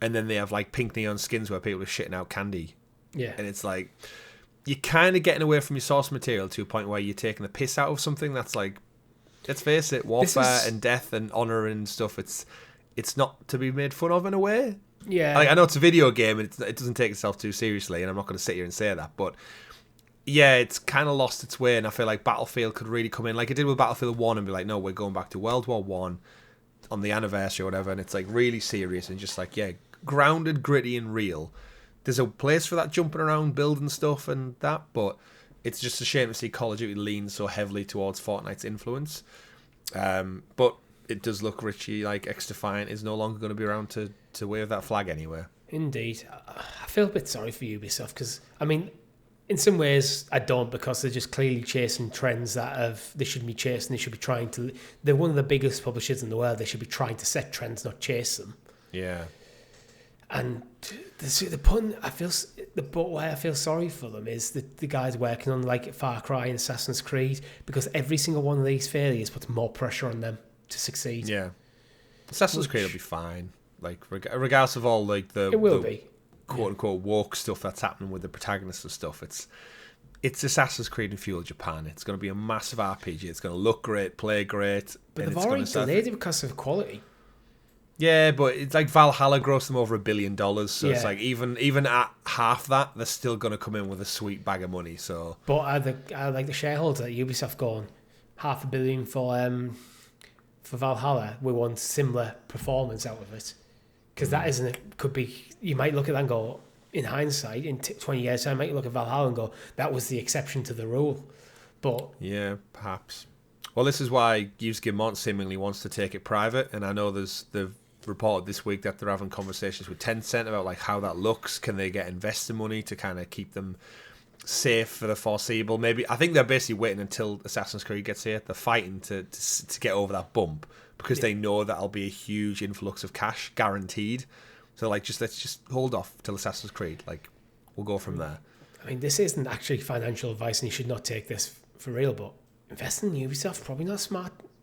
And then they have like pink neon skins where people are shitting out candy. Yeah. And it's like, you're kind of getting away from your source material to a point where you're taking the piss out of something that's like, let's face it, warfare and death and honor and stuff, it's not to be made fun of in a way. Yeah, I know it's a video game and it doesn't take itself too seriously, and I'm not going to sit here and say that, but yeah, it's kind of lost its way, and I feel like Battlefield could really come in like it did with Battlefield 1 and be like, no, we're going back to World War 1 on the anniversary or whatever, and it's like really serious and just like, grounded, gritty and real. There's a place for that jumping around, building stuff and that, but it's just a shame to see Call of Duty lean so heavily towards Fortnite's influence. But it does look Richie like XDefiant is no longer going to be around to wave that flag anywhere. Indeed. I feel a bit sorry for Ubisoft because, I mean, in some ways I don't, because they're just clearly chasing trends that they shouldn't be chasing. They should be trying to... They're one of the biggest publishers in the world. They should be trying to set trends, not chase them. Yeah. And the pun, but why I feel sorry for them is the guys working on like Far Cry and Assassin's Creed, because every single one of these failures puts more pressure on them to succeed. Yeah. Assassin's Creed will be fine. Like, regardless of all like the quote unquote woke stuff that's happening with the protagonists and stuff, it's Assassin's Creed in feudal Japan. It's going to be a massive RPG. It's going to look great, play great. But they've already delayed it because of quality. Yeah, but it's like Valhalla grossed them over $1 billion, so Yeah. it's like even at half that, they're still going to come in with a sweet bag of money. So, But are like the shareholders at Ubisoft going $500 million for Valhalla? We want similar performance out of it, because that isn't it. Could be, you might look at that and go, in hindsight, in 20 years time, might look at Valhalla and go, that was the exception to the rule. But yeah, perhaps. Well, this is why Housekeeping seemingly wants to take it private, and I know they've reported this week that they're having conversations with Tencent about like how that looks. Can they get investor money to kind of keep them safe for the foreseeable? Maybe I think they're basically waiting until Assassin's Creed gets here. They're fighting to get over that bump because they know that'll be a huge influx of cash guaranteed. So like, let's just hold off till Assassin's Creed. Like, we'll go from there. I mean, this isn't actually financial advice, and you should not take this for real. But investing in Ubisoft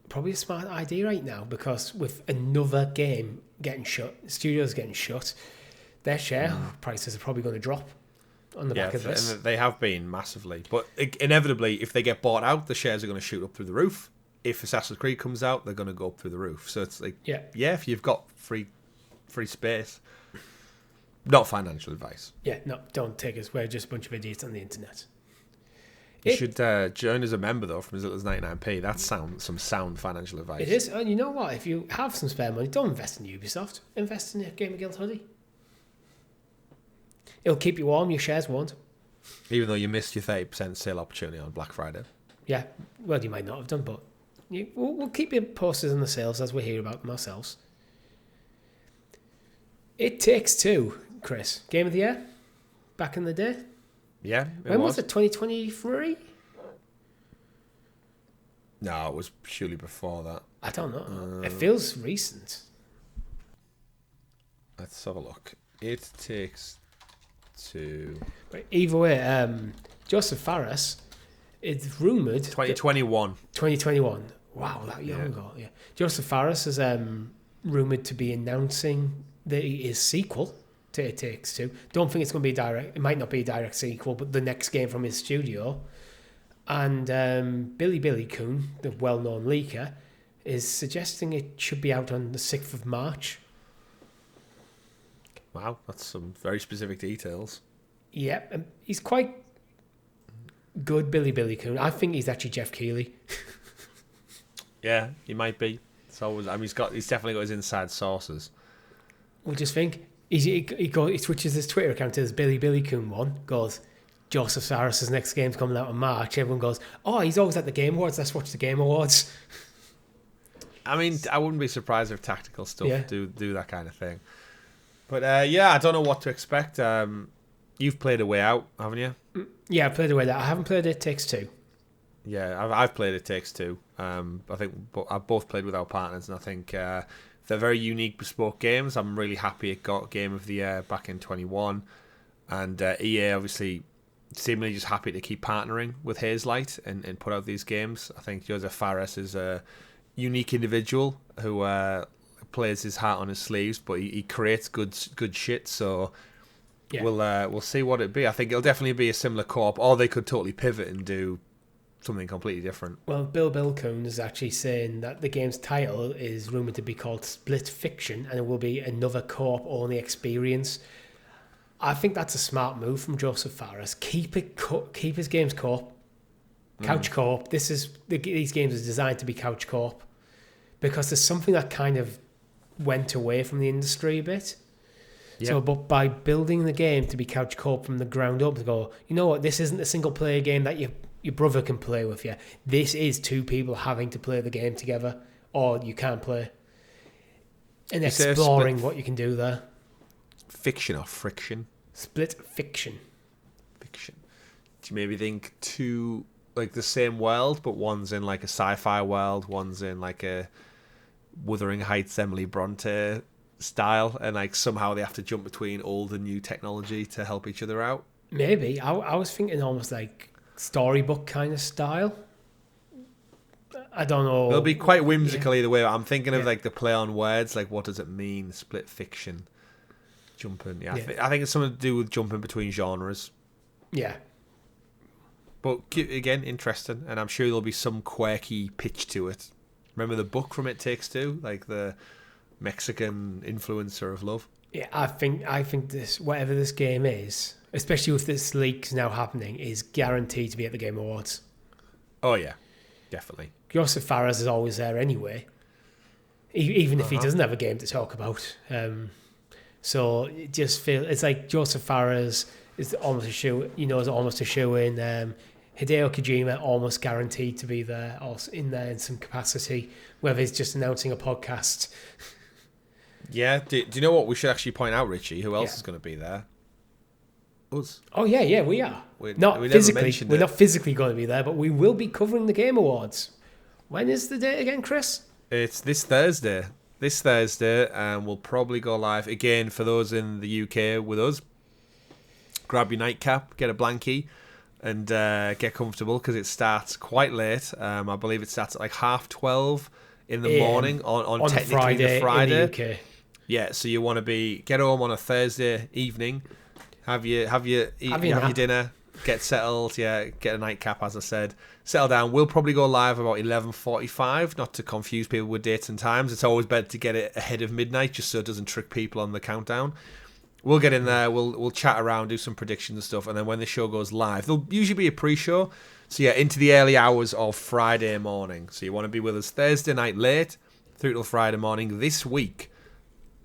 probably a smart idea right now, because with another game getting shut, studios getting shut, their share prices are probably going to drop on the back of this. And they have been massively. But inevitably, if they get bought out, the shares are going to shoot up through the roof. If Assassin's Creed comes out, they're going to go up through the roof. So it's like, yeah, if you've got free space. Not financial advice. Yeah, no, don't take us. We're just a bunch of idiots on the internet. You should join as a member, though, from as little as 99p. That's some sound financial advice. It is. And you know what? If you have some spare money, don't invest in Ubisoft. Invest in a GamerGuild hoodie. It'll keep you warm. Your shares won't. Even though you missed your 30% sale opportunity on Black Friday. Yeah. Well, you might not have done, but we'll keep you posted on the sales as we hear about them ourselves. It Takes Two, Chris. Game of the year? Back in the day? Yeah. When was it? 2023? No, it was surely before that. I don't know. It feels recent. Let's have a look. It Takes Two. But either way, Joseph Fares is rumoured... 2021. 2021. Wow, that young ago. Yeah. Joseph Fares is rumoured to be announcing that he is sequel to It Takes Two. Don't think it's going to be direct. It might not be a direct sequel, but the next game from his studio. And Billy Coon, the well-known leaker, is suggesting it should be out on the 6th of March. Wow, that's some very specific details. Yeah, he's quite good, Billy Coon. I think he's actually Jeff Keighley. Yeah, he might be. So he's definitely got his inside sources. We'll just think. He switches his Twitter account to his Billy Coon one. Goes, Joseph Fares' next game's coming out in March. Everyone goes, oh, he's always at the Game Awards. Let's watch the Game Awards. I mean, I wouldn't be surprised if tactical stuff do that kind of thing. But I don't know what to expect. You've played A Way Out, haven't you? Yeah, I played A Way Out. I haven't played It Takes Two. Yeah, I've played It Takes Two. I think I've both played with our partners, and I think they're very unique, bespoke games. I'm really happy it got Game of the Year back in 21, and EA obviously seemingly just happy to keep partnering with Hazelight and put out these games. I think Joseph Fares is a unique individual who plays his heart on his sleeves, but he creates good shit. So we'll see what it be. I think it'll definitely be a similar co-op, or they could totally pivot and do something completely different. Well, Bill Coon is actually saying that the game's title is rumoured to be called Split Fiction, and it will be another co-op only experience. I think that's a smart move from Joseph Fares. Keep his games co-op, couch co-op. These games are designed to be couch co-op, because there's something that kind of went away from the industry a bit. Yeah. So, but by building the game to be couch co-op from the ground up, to go, you know what, this isn't a single player game that your brother can play with you. This is two people having to play the game together, or you can't play. And exploring what you can do there. Fiction or friction? Split fiction. Fiction. Do you maybe think two, like the same world, but one's in like a sci-fi world, one's in like a Wuthering Heights Emily Bronte style, and like somehow they have to jump between old and new technology to help each other out? Maybe. I was thinking almost like storybook kind of style. I don't know. It'll be quite whimsical either way. I'm thinking of like the play on words, like what does it mean, split fiction, jumping. I think it's something to do with jumping between genres. Yeah. But again, interesting, and I'm sure there'll be some quirky pitch to it. Remember the book from It Takes Two, like the Mexican influencer of love. Yeah, I think this, whatever this game is, especially with this leaks now happening, is guaranteed to be at the Game Awards. Oh yeah, definitely. Joseph Fares is always there anyway, even if he doesn't have a game to talk about. So it just feels it's like Joseph Fares is almost a shoe. Is almost a shoe in. Hideo Kojima almost guaranteed to be there, or in there in some capacity, whether he's just announcing a podcast. Yeah. Do you know what we should actually point out, Richie? Who else is going to be there? Us. Oh yeah, we are. We not physically. We're not physically going to be there, but we will be covering the Game Awards. When is the date again, Chris? It's this Thursday. And we'll probably go live again for those in the UK with us. Grab your nightcap, get a blankie, and get comfortable because it starts quite late. I believe it starts at like 12:30 in the morning on technically the Friday. In the UK. Yeah, so you want to get home on a Thursday evening, have your dinner, get settled, get a nightcap, as I said, settle down. We'll probably go live about 11:45, not to confuse people with dates and times. It's always better to get it ahead of midnight, just so it doesn't trick people on the countdown. We'll get in there, we'll chat around, do some predictions and stuff, and then when the show goes live, there'll usually be a pre-show, so into the early hours of Friday morning. So you want to be with us Thursday night late, through till Friday morning this week.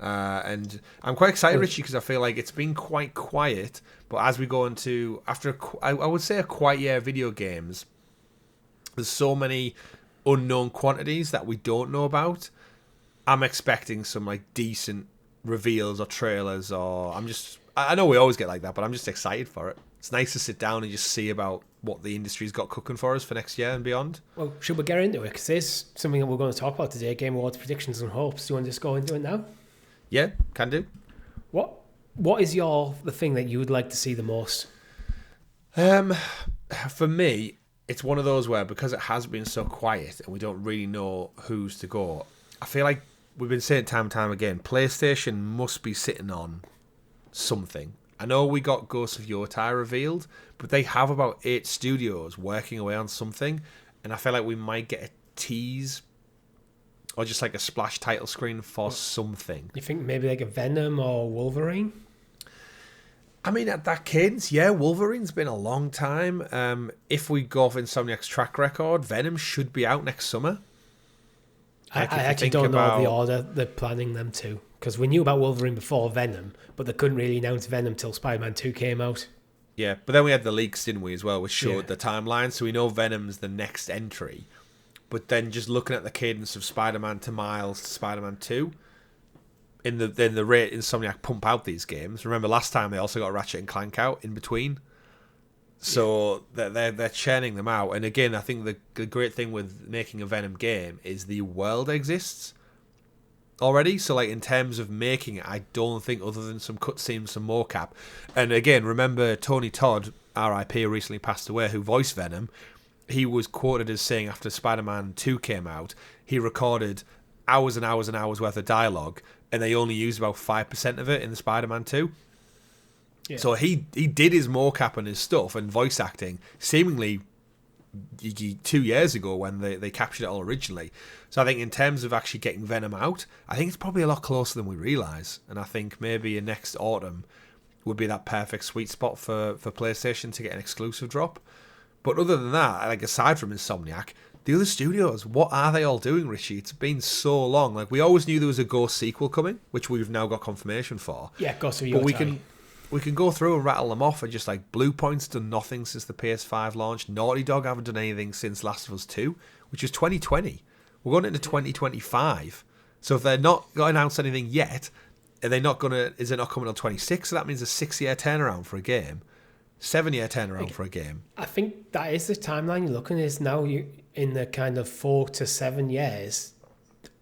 And I'm quite excited, Richie, because I feel like it's been quite quiet. But as we go into, I would say a quiet year of video games, there's so many unknown quantities that we don't know about. I'm expecting some like decent reveals or trailers, or I know we always get like that, but I'm just excited for it. It's nice to sit down and just see about what the industry's got cooking for us for next year and beyond. Well, should we get into it? Because there's something that we're going to talk about today, Game Awards predictions and hopes. Do you want to just go into it now? Yeah, can do. What is the thing that you would like to see the most? For me, it's one of those where, because it has been so quiet and we don't really know who's to go, I feel like we've been saying time and time again, PlayStation must be sitting on something. I know we got Ghost of Yotai revealed, but they have about 8 studios working away on something, and I feel like we might get a tease or just like a splash title screen for something. You think maybe like a Venom or Wolverine? I mean, at that cadence, yeah, Wolverine's been a long time. If we go off Insomniac's track record, Venom should be out next summer. I actually don't know the order they're planning them to, because we knew about Wolverine before Venom, but they couldn't really announce Venom till Spider-Man 2 came out. Yeah, but then we had the leaks, didn't we, as well, which showed the timeline, so we know Venom's the next entry. But then just looking at the cadence of Spider-Man to Miles to Spider-Man 2, in the rate Insomniac pump out these games. Remember last time they also got Ratchet and Clank out in between. So they're churning them out. And again, I think the great thing with making a Venom game is the world exists already. So like in terms of making it, I don't think other than some cutscenes, some mocap. And again, remember Tony Todd, RIP, recently passed away, who voiced Venom. He was quoted as saying after Spider-Man 2 came out, he recorded hours and hours and hours worth of dialogue, and they only used about 5% of it in the Spider-Man 2. Yeah. So he did his mocap and his stuff and voice acting seemingly 2 years ago when they captured it all originally. So I think in terms of actually getting Venom out, I think it's probably a lot closer than we realise. And I think maybe in next autumn would be that perfect sweet spot for PlayStation to get an exclusive drop. But other than that, like aside from Insomniac, the other studios, what are they all doing, Richie? It's been so long. Like we always knew there was a Ghost sequel coming, which we've now got confirmation for. Yeah, Ghost of Yotai. But we can go through and rattle them off, and just like Blue Point's done nothing since the PS5 launch. Naughty Dog haven't done anything since Last of Us 2, which was 2020. We're going into 2025. So if they're not going to announce anything yet, is it not coming till 26? So that means a 6-year turnaround for a game. 7-year turnaround for a game. I think that is the timeline you're looking at. Is now you in the kind of 4 to 7 years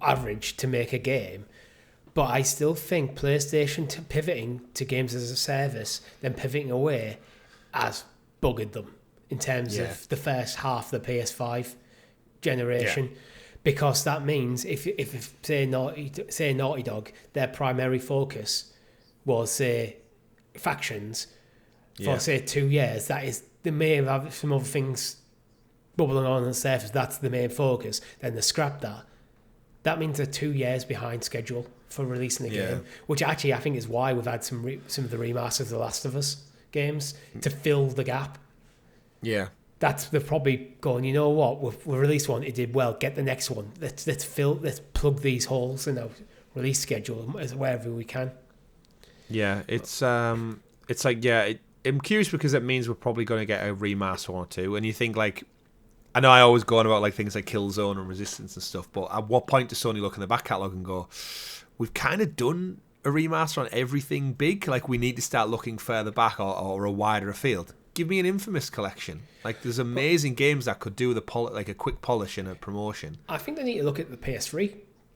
average to make a game. But I still think PlayStation pivoting to games as a service, then pivoting away, has buggered them in terms of the first half of the PS5 generation. Yeah. Because that means if say Naughty Dog, their primary focus was, say, factions for, say, 2 years, that is, they may have some other things bubbling on the surface, that's the main focus, then they scrap that. That means they're 2 years behind schedule for releasing the game, which actually I think is why we've had some of the remasters of The Last of Us games to fill the gap. Yeah. They're probably going, you know what, we've released one, it did well, get the next one. Let's plug these holes in our release schedule as wherever we can. Yeah, it's like, I'm curious because it means we're probably going to get a remaster one or two. And you think, like, I know I always go on about like things like Killzone and Resistance and stuff, but at what point does Sony look in the back catalogue and go, we've kind of done a remaster on everything big, like we need to start looking further back or a wider afield? Give me an Infamous collection. Like, there's amazing games that could do with a quick polish and a promotion. I think they need to look at the PS3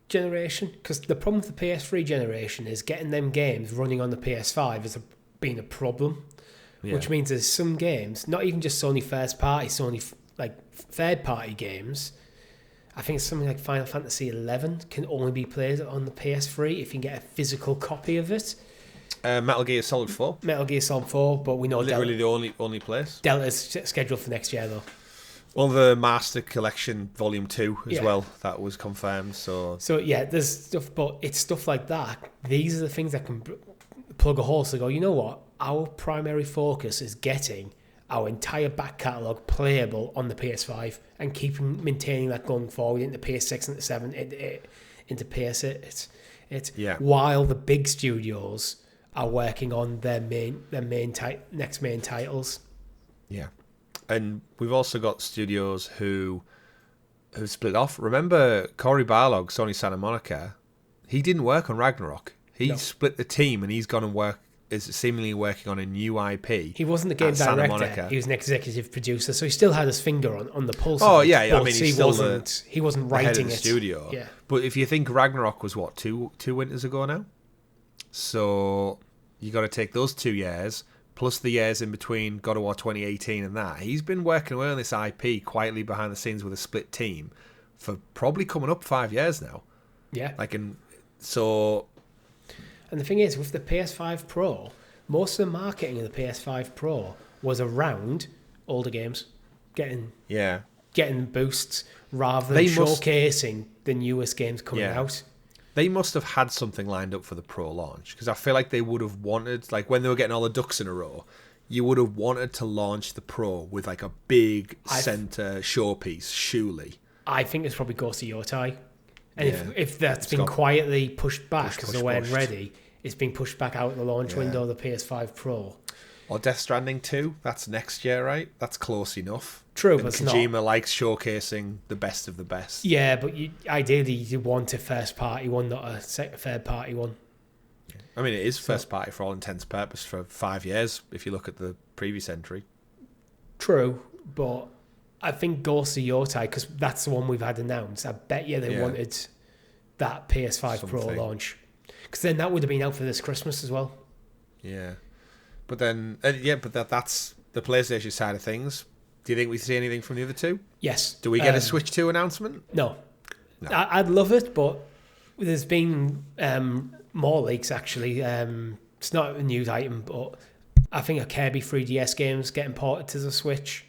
generation, because the problem with the PS3 generation is getting them games running on the PS5 has been a problem, which means there's some games, not even just Sony first party, Sony like third party games. I think something like Final Fantasy 11 can only be played on the PS3 if you can get a physical copy of it. Metal Gear Solid 4. Metal Gear Solid 4, but we know literally the only place. Delta's scheduled for next year, though. Well, the Master Collection Volume 2 as well, that was confirmed. So yeah, there's stuff, but it's stuff like that. These are the things that can plug a hole. So go, you know what? Our primary focus is getting our entire back catalogue playable on the PS5 and maintaining that going forward into PS6 and 7, into PS8. While the big studios are working on their next main titles. Yeah. And we've also got studios who split off. Remember Cory Barlog, Sony Santa Monica? He didn't work on Ragnarok. He split the team and he's gone and is seemingly working on a new IP. He wasn't the game director. He was an executive producer, so he still had his finger on the pulse. Oh yeah, I mean he wasn't writing it. Studio. Yeah. But if you think Ragnarok was what, two winters ago now, so you got to take those 2 years plus the years in between God of War 2018 and that. He's been working away on this IP quietly behind the scenes with a split team for probably coming up 5 years now. Yeah. And the thing is, with the PS5 Pro, most of the marketing of the PS5 Pro was around older games, getting boosts rather than showcasing the newest games coming out. They must have had something lined up for the Pro launch, because I feel like they would have wanted, like when they were getting all the ducks in a row, you would have wanted to launch the Pro with like a big center showpiece, surely. I think it's probably Ghost of Yotai. And if that's been quietly pushed back because they weren't ready, it's been pushed back out of the launch window of the PS5 Pro. Or Death Stranding 2, that's next year, right? That's close enough. True, but it's Kojima likes showcasing the best of the best. Yeah, but ideally you want a first party one, not a third party one. I mean, it is first party for all intents and purposes for 5 years, if you look at the previous entry. True, but I think Ghost of Yotai, because that's the one we've had announced, I bet you they wanted that PS5 Pro launch. Because then that would have been out for this Christmas as well. Yeah. But then, that's the PlayStation side of things. Do you think we see anything from the other two? Yes. Do we get a Switch 2 announcement? No. I'd love it, but there's been more leaks, actually. It's not a news item, but I think a Kirby 3DS game's getting ported to the Switch.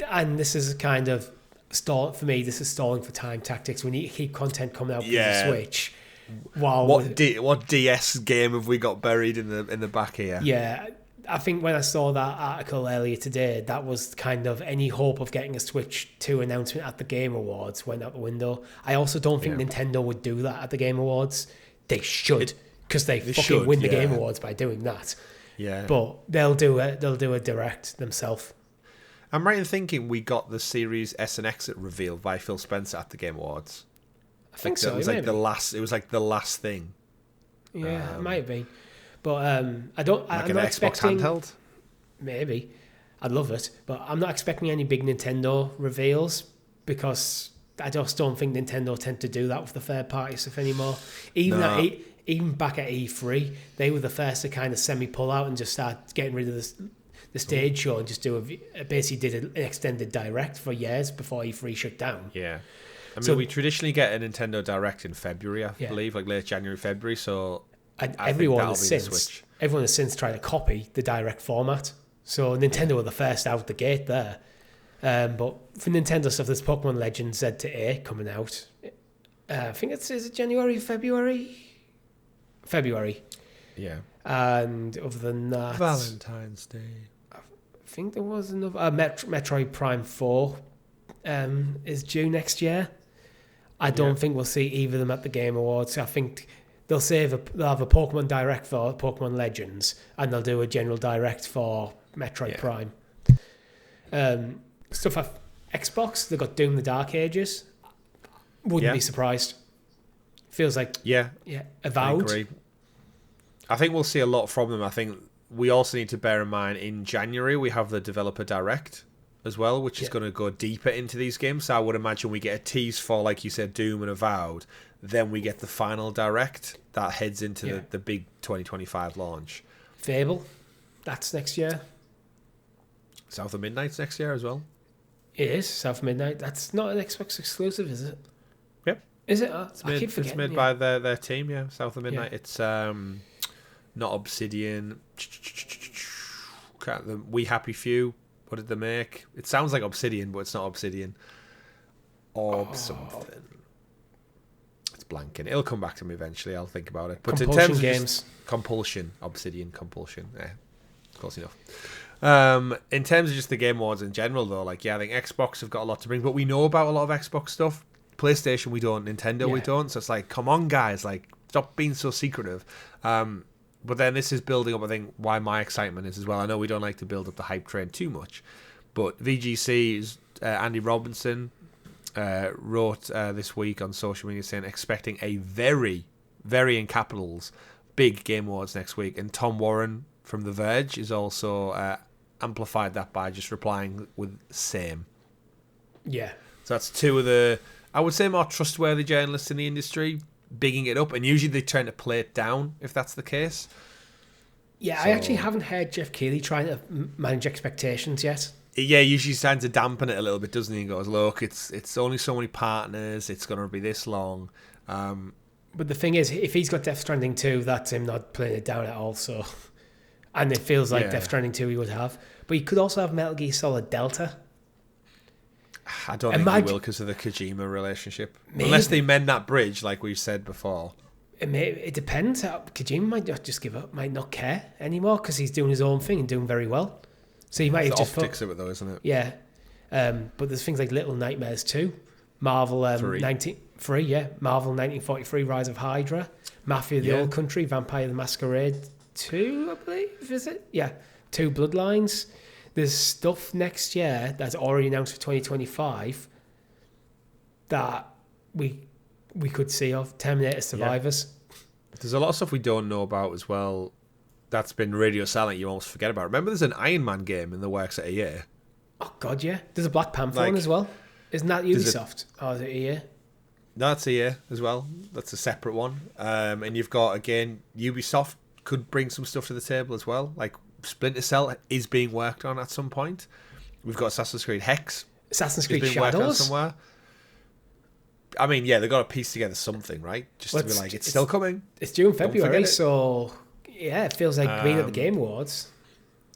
And this is kind of for me, this is stalling for time tactics. We need to keep content coming out for the Switch. What DS game have we got buried in the back here? Yeah, I think when I saw that article earlier today, that was kind of any hope of getting a Switch 2 announcement at the Game Awards went out the window. I also don't think Nintendo would do that at the Game Awards. They should, because they fucking win the Game Awards by doing that. Yeah, but they'll do a direct themselves. I'm right in thinking we got the Series S and X revealed by Phil Spencer at the Game Awards. I think so. It was like the last thing. Yeah, it might be, but I don't. Like I'm an not Xbox expecting. handheld. Maybe, I'd love it, but I'm not expecting any big Nintendo reveals because I just don't think Nintendo tend to do that with the third party stuff anymore. Even back at E3, they were the first to kind of semi-pull out and just start getting rid of the stage show and just basically did an extended direct for years before E3 shut down. Yeah. I mean, we traditionally get a Nintendo Direct in February, I believe, like late January, February. So everyone has since tried to copy the Direct format. So Nintendo were the first out the gate there. But for Nintendo stuff, there's Pokemon Legends Z to A coming out I think is it January, February? February. Yeah. And other than that... Valentine's Day. I think there was another... Metroid Prime 4 is due next year. I don't think we'll see either of them at the Game Awards. I think they'll have a Pokemon Direct for Pokemon Legends, and they'll do a general Direct for Metroid Prime. Stuff at Xbox, they've got Doom the Dark Ages. Wouldn't be surprised. Feels like Avowed. I agree. I think we'll see a lot from them. I think we also need to bear in mind in January we have the Developer Direct as well, which is going to go deeper into these games. So I would imagine we get a tease for, like you said, Doom and Avowed. Then we get the final Direct that heads into the big 2025 launch. Fable, that's next year. South of Midnight's next year as well. It is South of Midnight. That's not an Xbox exclusive, is it? Yep. Is it? I keep forgetting. It's made by their team, South of Midnight. It's not Obsidian. We Happy Few. What did they make? It sounds like Obsidian, but it's not Obsidian. Something. It's blanking. It'll come back to me eventually. I'll think about it. But Compulsion in terms of Games. Compulsion, Obsidian, Compulsion. Yeah, close enough. In terms of just the Game Awards in general, though, I think Xbox have got a lot to bring, but we know about a lot of Xbox stuff. PlayStation, we don't. Nintendo, we don't. So it's like, come on, guys, stop being so secretive. But then this is building up, I think, why my excitement is as well. I know we don't like to build up the hype train too much, but VGC's Andy Robinson wrote this week on social media saying expecting a very, very in capitals, big Game Awards next week. And Tom Warren from The Verge is also amplified that by just replying with same. Yeah. So that's two of the, I would say, more trustworthy journalists in the industry bigging it up, and usually they try to play it down if that's the case. Yeah, I actually haven't heard Jeff Keighley trying to manage expectations yet. Yeah, usually starting to dampen it a little bit, doesn't he? He goes, look, it's only so many partners, it's going to be this long. But the thing is, if he's got Death Stranding 2, that's him not playing it down at all. So, and it feels like Death Stranding 2 he would have. But he could also have Metal Gear Solid Delta. I don't think he will because of the Kojima relationship. Maybe. Unless they mend that bridge, like we've said before. It depends. Kojima might not just give up, might not care anymore because he's doing his own thing and doing very well. So he might have just optics of it, though, isn't it? Yeah. But there's things like Little Nightmares 2, Marvel 1943, Rise of Hydra, Mafia: The Old Country, Vampire: The Masquerade 2, I believe, is it? Yeah, 2 Bloodlines. There's stuff next year that's already announced for 2025 that we could see of. Terminator Survivors. Yeah. There's a lot of stuff we don't know about as well that's been radio silent you almost forget about. Remember there's an Iron Man game in the works at EA? Oh, God, yeah. There's a Black Panther one as well. Isn't that Ubisoft? Or is it EA? No, that's EA as well. That's a separate one. And you've got, again, Ubisoft could bring some stuff to the table as well. Like, Splinter Cell is being worked on at some point. We've got Assassin's Creed Hex. Assassin's Creed Shadows? Somewhere. I mean, yeah, they've got to piece together something, right? Just to be like, it's still coming. It's due in February, so yeah, it feels like being at the Game Awards.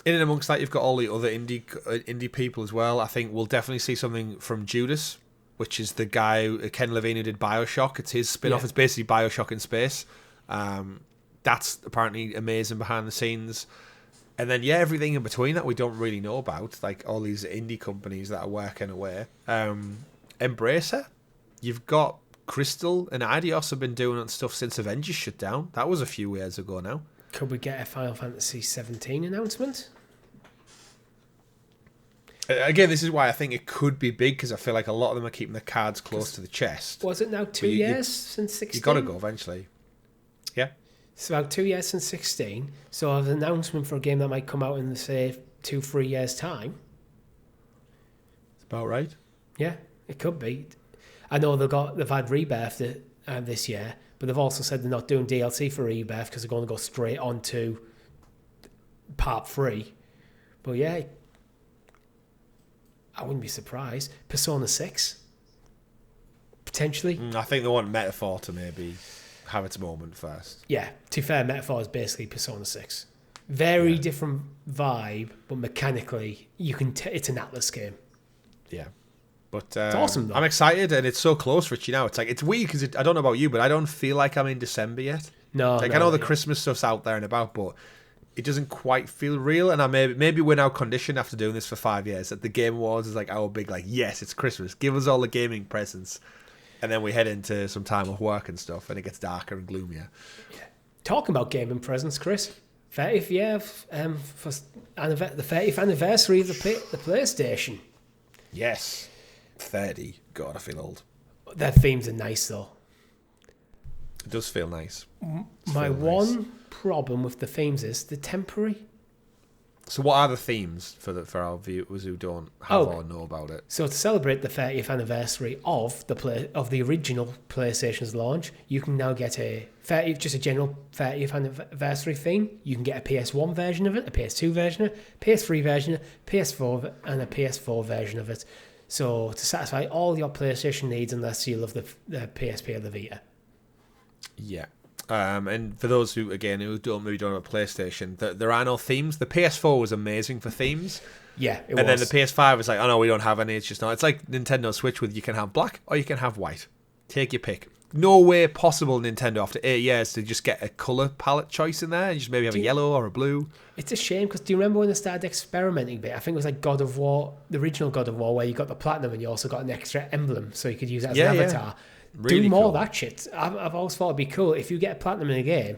In and amongst that, you've got all the other indie people as well. I think we'll definitely see something from Judas, which is the guy, Ken Levine, who did Bioshock. It's his spin-off. Yeah. It's basically Bioshock in space. That's apparently amazing behind the scenes. And then, everything in between that we don't really know about, like all these indie companies that are working away. Embracer, you've got Crystal and Eidos have been doing stuff since Avengers shut down. That was a few years ago now. Could we get a Final Fantasy 17 announcement? Again, this is why I think it could be big, because I feel like a lot of them are keeping the cards close to the chest. Was it now 2 years since 16? You've got to go eventually. Yeah. It's about 2 years since 16. So an announcement for a game that might come out in, say, 2-3 years' time. It's about right. Yeah, it could be. I know they've had Rebirth this year, but they've also said they're not doing DLC for Rebirth because they're going to go straight on to Part 3. But yeah, I wouldn't be surprised. Persona 6, potentially. I think they want Metaphor to maybe have its moment first. Yeah, to be fair, Metaphor is basically Persona 6. Very different vibe, but mechanically, you can it's an Atlas game. Yeah. But it's awesome, though. I'm excited, and it's so close, Richie, now. It's like, it's weird, because I don't know about you, but I don't feel like I'm in December yet. No, I know the Christmas stuff's out there and about, but it doesn't quite feel real. And maybe we're now conditioned after doing this for 5 years that the Game Awards is like our big, like, yes, it's Christmas. Give us all the gaming presents. And then we head into some time of work and stuff, and it gets darker and gloomier. Yeah. Talking about gaming presents, Chris. 30th year for the 30th anniversary of the PlayStation. Yes. 30. God, I feel old. Their themes are nice, though. It does feel nice. My one problem with the themes is they're temporary. So what are the themes for our viewers who don't have or know about it? So to celebrate the 30th anniversary of the original PlayStation's launch, you can now get just a general 30th anniversary theme. You can get a PS1 version of it, a PS2 version of it, PS3 version of it, PS4 and a PS4 version of it. So to satisfy all your PlayStation needs unless you love the PSP or the Vita. Yeah. And for those who don't have a PlayStation, there are no themes. The PS4 was amazing for themes. Yeah, it was. And then the PS5 was like, oh no, we don't have any. It's just not. It's like Nintendo Switch with you can have black or you can have white. Take your pick. No way possible, Nintendo, after 8 years, to just get a colour palette choice in there. You just maybe have a yellow or a blue. It's a shame, because do you remember when they started experimenting a bit? I think it was like God of War, the original God of War, where you got the platinum and you also got an extra emblem, so you could use it as an avatar. Yeah. Really do more cool. of that shit. I've always thought it'd be cool if you get a platinum in a game.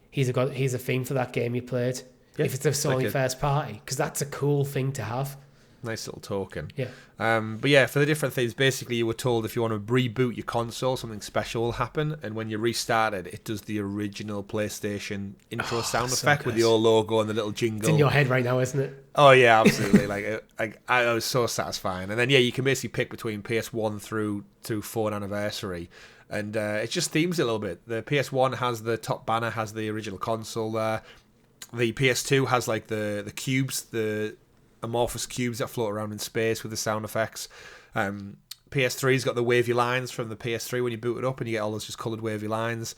He's a theme for that game you played. Yeah, if it's a Sony first party, because that's a cool thing to have. Nice little token. Yeah. But yeah, for the different things, basically you were told if you want to reboot your console, something special will happen, and when you restart it, it does the original PlayStation intro sound effect with the old logo and the little jingle. It's in your head right now, isn't it? Oh yeah, absolutely. I was so satisfying. And then yeah, you can basically pick between PS1 through to 4th anniversary, and it just themes it a little bit. The PS1 has the top banner, has the original console there. The PS2 has like the cubes, the amorphous cubes that float around in space with the sound effects. PS3's got the wavy lines from the PS3 when you boot it up, and you get all those just coloured wavy lines.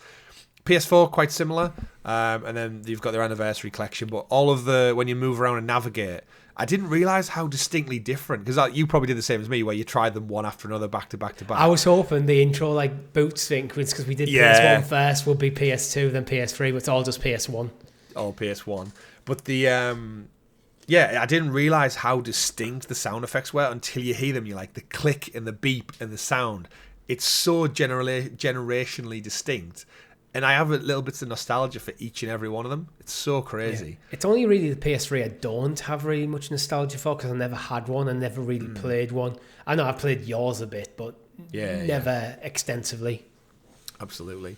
PS4 quite similar, and then you've got their anniversary collection. But all of when you move around and navigate, I didn't realise how distinctly different, because you probably did the same as me, where you tried them one after another, back to back to back. I was hoping the intro boots thing, because we did PS1 first, would be PS2, then PS3, but it's all just PS1. All PS1, but yeah, I didn't realise how distinct the sound effects were until you hear them. You're like, the click and the beep and the sound. It's so generationally distinct. And I have a little bits of nostalgia for each and every one of them. It's so crazy. Yeah. It's only really the PS3 I don't have really much nostalgia for, because I never had one and never really played one. I know I've played yours a bit, but never extensively. Absolutely.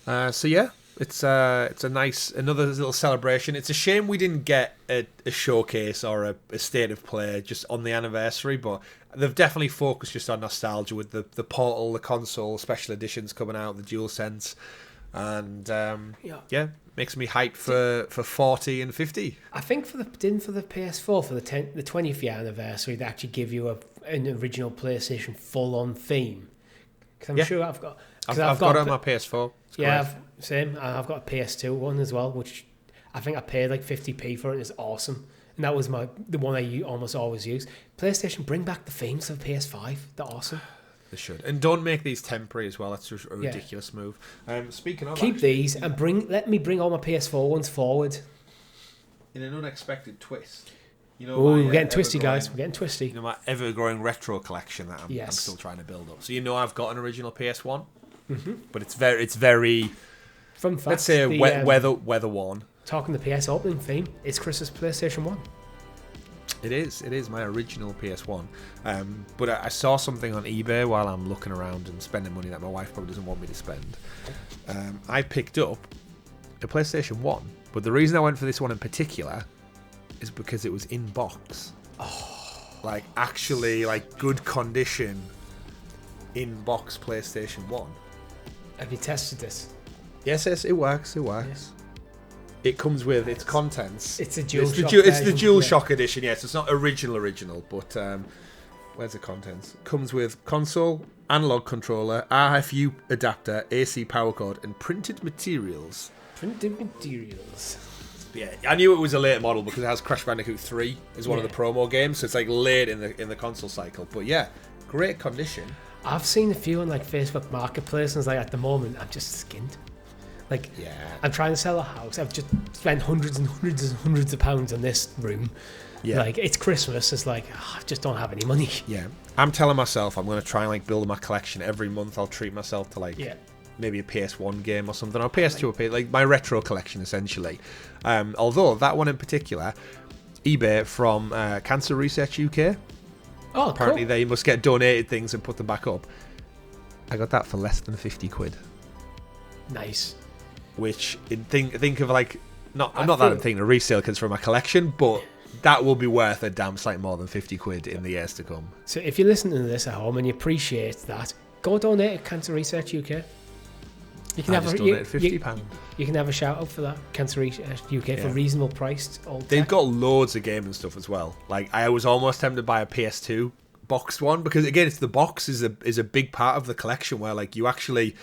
So yeah. It's a nice, another little celebration. It's a shame we didn't get a showcase or a state of play just on the anniversary, but they've definitely focused just on nostalgia with the Portal, the console, special editions coming out, the DualSense, and makes me hyped for 40 and 50. I think for the PS4 for the 20th year anniversary, they actually give you an original PlayStation full-on theme. Because I'm sure I've got it on my PS4. Yeah, same. I've got a PS2 one as well, which I think I paid like 50p for it. It's awesome. And that was the one I almost always use. PlayStation, bring back the themes of PS5. They're awesome. They should. And don't make these temporary as well. That's just a ridiculous move. Speaking of... Keep these and let me bring all my PS4 ones forward. In an unexpected twist. We're getting twisty, guys. We're getting twisty. My ever-growing retro collection that I'm still trying to build up. So I've got an original PS1, but it's very fun fact. Let's say weather worn. Talking the PS opening theme, it's Chris's PlayStation 1. It is my original PS1. But I saw something on eBay while I'm looking around and spending money that my wife probably doesn't want me to spend. I picked up a PlayStation 1, but the reason I went for this one in particular is because it was in box. Actually good condition in box PlayStation 1. Have you tested this? Yes, it works. Yes. It comes with its contents. It's a DualShock. It's the DualShock edition. Yes, it's not original, but where's the contents? Comes with console, analog controller, RFU adapter, AC power cord, and printed materials. Yeah, I knew it was a late model because it has Crash Bandicoot 3 as one of the promo games, so it's late in the console cycle. But yeah, Great condition. I've seen a few on like Facebook Marketplace, and it's like at the moment I'm just skinned. Like, Yeah. I'm trying to sell a house. I've just spent hundreds and hundreds and hundreds of pounds on this room. Yeah. Like, it's Christmas. It's like, I just don't have any money. Yeah. I'm telling myself I'm going to try and like build my collection every month. I'll treat myself to like maybe a PS1 game or something, or PS2 or like my retro collection essentially. Although that one in particular, eBay from Cancer Research UK. Oh, apparently cool. they must get donated things and put them back up. I got that for less than 50 quid. Nice. Which think of like not that I'm thinking of resale because for my collection, but that will be worth a damn sight more than 50 quid in the years to come. So if you're listening to this at home and you appreciate that, go donate to Cancer Research UK. You can donated £50. You can have a shout out for that, Cancer Research UK, for reasonable priced old They've tech. got loads of gaming stuff as well. Like I was almost tempted to buy a PS2 boxed one because again, it's the box is a big part of the collection where like you actually,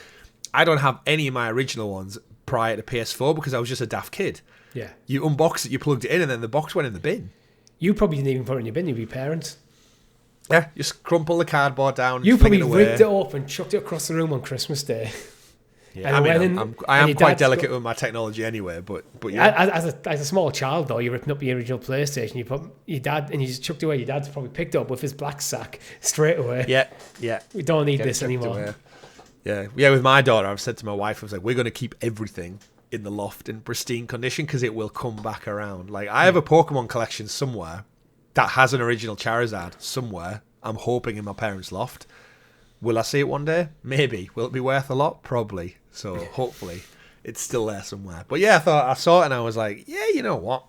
I don't have any of my original ones prior to PS4 because I was just a daft kid. Yeah. You unboxed it, you plugged it in, and then the box went in the bin. You probably didn't even put it in your bin, you'd be parents. Yeah, just crumple the cardboard down. You fling probably it away. ripped it open, chucked it across the room on Christmas Day. Yeah, I am quite delicate with my technology anyway, but yeah. As a small child though, you're ripping up the original PlayStation. You put your dad, and you just chucked it away. Your dad's probably picked it up with his black sack straight away. Yeah. We don't need Get this anymore. Away. Yeah. With my daughter, I've said to my wife, I was like, we're going to keep everything in the loft in pristine condition because it will come back around. Like I have a Pokemon collection somewhere that has an original Charizard somewhere. I'm hoping in my parents' loft. Will I see it one day? Maybe. Will it be worth a lot? Probably. So hopefully it's still there somewhere. But yeah, I saw it and I was like, yeah, you know what?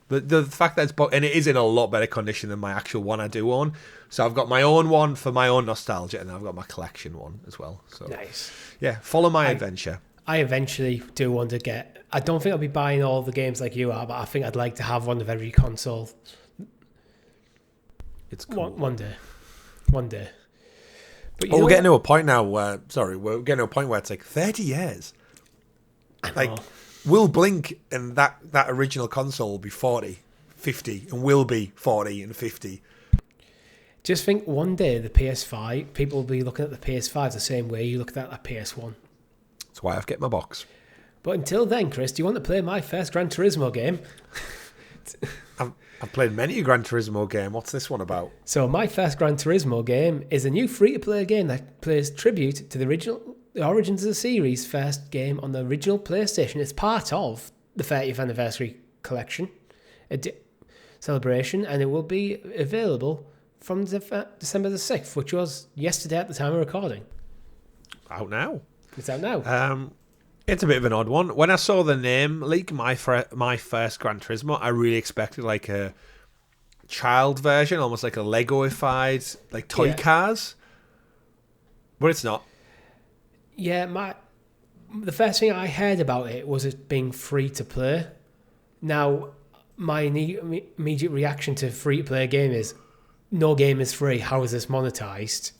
The fact that it's and it is in a lot better condition than my actual one I do own. So I've got my own one for my own nostalgia, and I've got my collection one as well. So Nice. Yeah, follow my adventure. I eventually do want to get. I don't think I'll be buying all the games like you are, but I think I'd like to have one of every console. It's cool. One day. But we're getting to a point now where it's like 30 years. Like, we'll blink and that original console will be 40, 50, and will be 40 and 50. Just think one day the PS5, people will be looking at the PS5 the same way you looked at that PS1. That's why I've get my box. But until then, Chris, do you want to play my first Gran Turismo game? I've played many a Gran Turismo game. What's this one about? So my first Gran Turismo game is a new free-to-play game that plays tribute to the origins of the series' first game on the original PlayStation. It's part of the 30th anniversary collection celebration, and it will be available from December the 6th, which was yesterday at the time of recording. Out now. It's out now. It's a bit of an odd one. When I saw the name leak, my first Gran Turismo, I really expected like a child version, almost like a Lego-ified, like toy cars. But it's not. Yeah, the first thing I heard about it was it being free to play. Now, my immediate reaction to free to play a game is, no game is free. How is this monetized?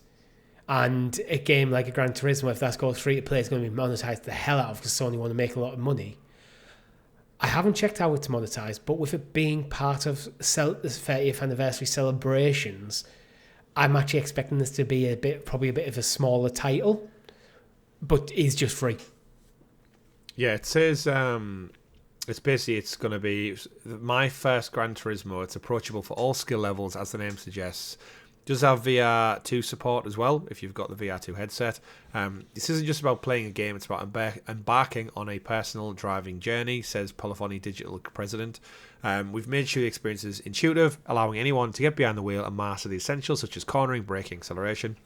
And a game like a Gran Turismo, if that goes free to play, it's going to be monetized the hell out of because Sony want to make a lot of money. I haven't checked how it's monetized, but with it being part of the 30th anniversary celebrations, I'm actually expecting this to be probably a bit of a smaller title, but is just free. Yeah, it says it's going to be my first Gran Turismo. It's approachable for all skill levels, as the name suggests. Does have VR2 support as well, if you've got the VR2 headset. This isn't just about playing a game, it's about embarking on a personal driving journey, says Polyphony Digital President. We've made sure the experience is intuitive, allowing anyone to get behind the wheel and master the essentials such as cornering, braking, acceleration.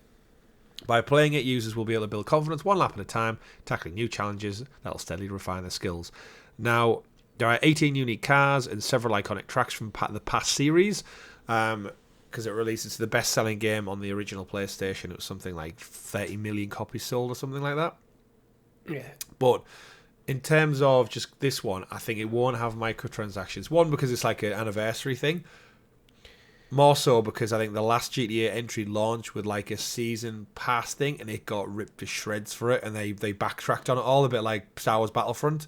By playing it, users will be able to build confidence one lap at a time, tackling new challenges that will steadily refine their skills. Now, there are 18 unique cars and several iconic tracks from the past series. Because it released, it's the best-selling game on the original PlayStation. It was something like 30 million copies sold or something like that. Yeah. But in terms of just this one, I think it won't have microtransactions. One, because it's like an anniversary thing. More so because I think the last GTA entry launched with like a season pass thing, and it got ripped to shreds for it, and they backtracked on it all, a bit like Star Wars Battlefront.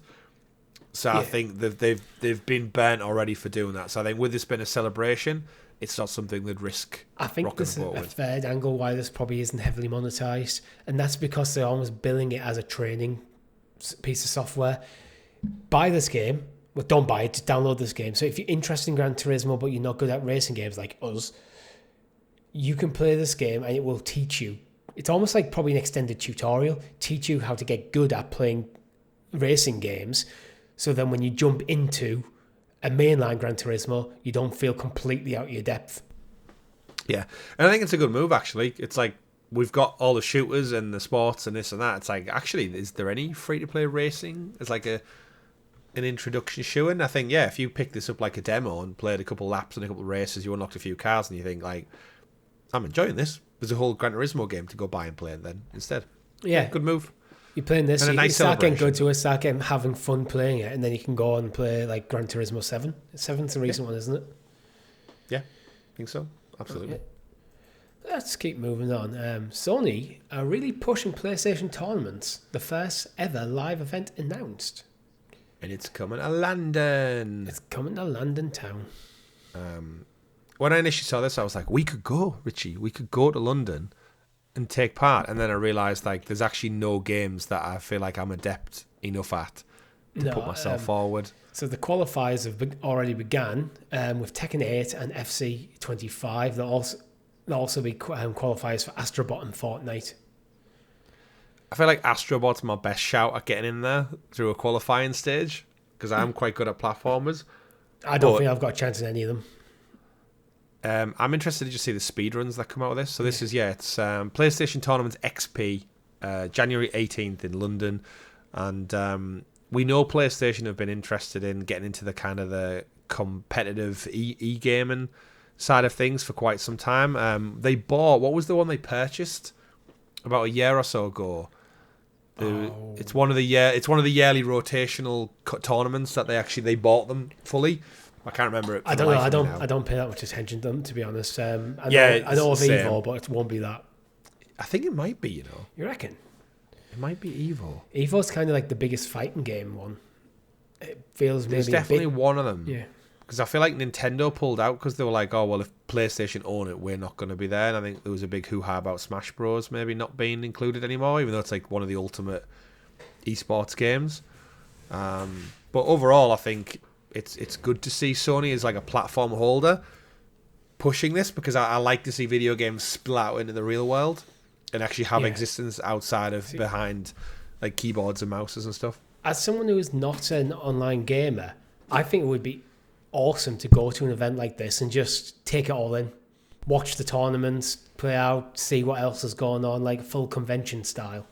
So yeah. I think they've been burnt already for doing that. So I think with this being a celebration, it's not something they'd risk. I think there's a third angle why this probably isn't heavily monetized, and that's because they're almost billing it as a training piece of software. Buy this game. Well, don't buy it, just download this game. So if you're interested in Gran Turismo but you're not good at racing games like us, you can play this game and it will teach you. It's almost like probably an extended tutorial, teach you how to get good at playing racing games, so then when you jump into a mainline Gran Turismo, you don't feel completely out of your depth. Yeah, and I think it's a good move, actually. It's like, we've got all the shooters and the sports and this and that. It's like, actually, is there any free-to-play racing? It's like an introduction shoe, and I think, yeah, if you pick this up like a demo and played a couple laps and a couple of races, you unlocked a few cars, and you think, like, I'm enjoying this. There's a whole Gran Turismo game to go buy and play then instead. Yeah. Good move. You're playing this, and you nice start getting good to it, start getting, having fun playing it, and then you can go on and play like Gran Turismo 7. 7's a recent one, isn't it? Yeah, I think so. Absolutely. Okay. Let's keep moving on. Sony are really pushing PlayStation tournaments. The first ever live event announced. And it's coming to London. It's coming to London town. When I initially saw this, I was like, we could go, Richie. We could go to London and take part. And then I realised, like, there's actually no games that I feel like I'm adept enough at to put myself forward. So the qualifiers have already began with Tekken 8 and FC 25. There'll also be qualifiers for Astrobot and Fortnite. I feel like Astrobot's my best shout at getting in there through a qualifying stage, because I'm quite good at platformers. I don't think I've got a chance in any of them. I'm interested to just see the speedruns that come out of this. So this is, it's PlayStation Tournament XP, January 18th in London. And we know PlayStation have been interested in getting into the kind of the competitive e-gaming side of things for quite some time. They bought, what was the one they purchased about a year or so ago? It's one of the yearly rotational tournaments that they bought them fully. I can't remember it. I don't know. I don't pay that much attention to them, to be honest. I know of Evo, but it won't be that. I think it might be. You reckon? It might be Evo. Evo's kind of like the biggest fighting game one. It feels maybe definitely one of them. Yeah. Because I feel like Nintendo pulled out because they were like, oh, well, if PlayStation own it, we're not going to be there. And I think there was a big hoo-ha about Smash Bros. Maybe not being included anymore, even though it's like one of the ultimate esports games. But overall, I think it's good to see Sony as like a platform holder pushing this, because I like to see video games spill out into the real world and actually have existence outside of behind like keyboards and mouses and stuff. As someone who is not an online gamer, I think it would be awesome to go to an event like this and just take it all in, watch the tournaments play out, see what else is going on, like full convention style.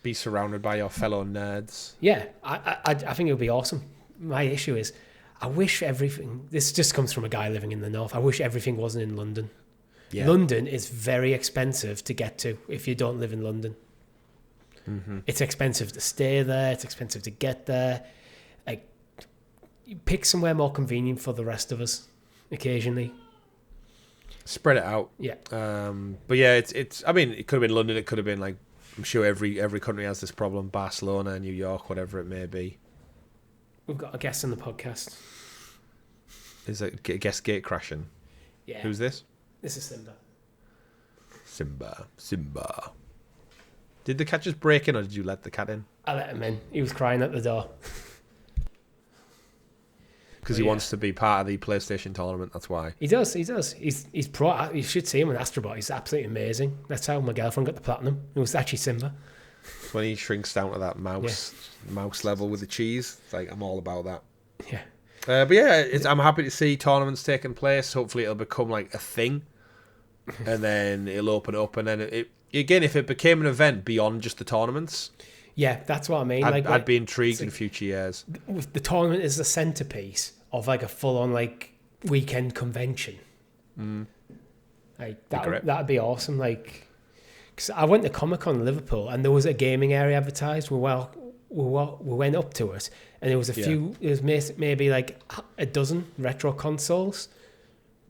Be surrounded by your fellow nerds. Yeah, I think it would be awesome. My issue is, I wish everything, this just comes from a guy living in the north, I wish everything wasn't in London. Yeah. London is very expensive to get to if you don't live in London. Mm-hmm. It's expensive to stay there, it's expensive to get there. You pick somewhere more convenient for the rest of us occasionally. Spread it out. Yeah. But yeah, it's I mean, it could have been London, it could have been like, I'm sure every country has this problem, Barcelona, New York, whatever it may be. We've got a guest on the podcast. Is it guest gate crashing? Yeah. Who's this? This is Simba. Simba. Did the cat just break in, or did you let the cat in? I let him in. He was crying at the door. Because he wants to be part of the PlayStation tournament, that's why. He does. He's pro. You should see him in Astrobot. He's absolutely amazing. That's how my girlfriend got the platinum. It was actually Simba. When he shrinks down to that mouse level with the cheese, it's like, I'm all about that. Yeah. But yeah, I'm happy to see tournaments taking place. Hopefully it'll become like a thing. And then it'll open up. And then again, if it became an event beyond just the tournaments... Yeah, that's what I mean. I'd be intrigued in future years. The tournament is the centerpiece of like a full-on like weekend convention. Like that'd be awesome. Like, because I went to Comic-Con in Liverpool and there was a gaming area advertised. We went up to it and there was there was maybe like a dozen retro consoles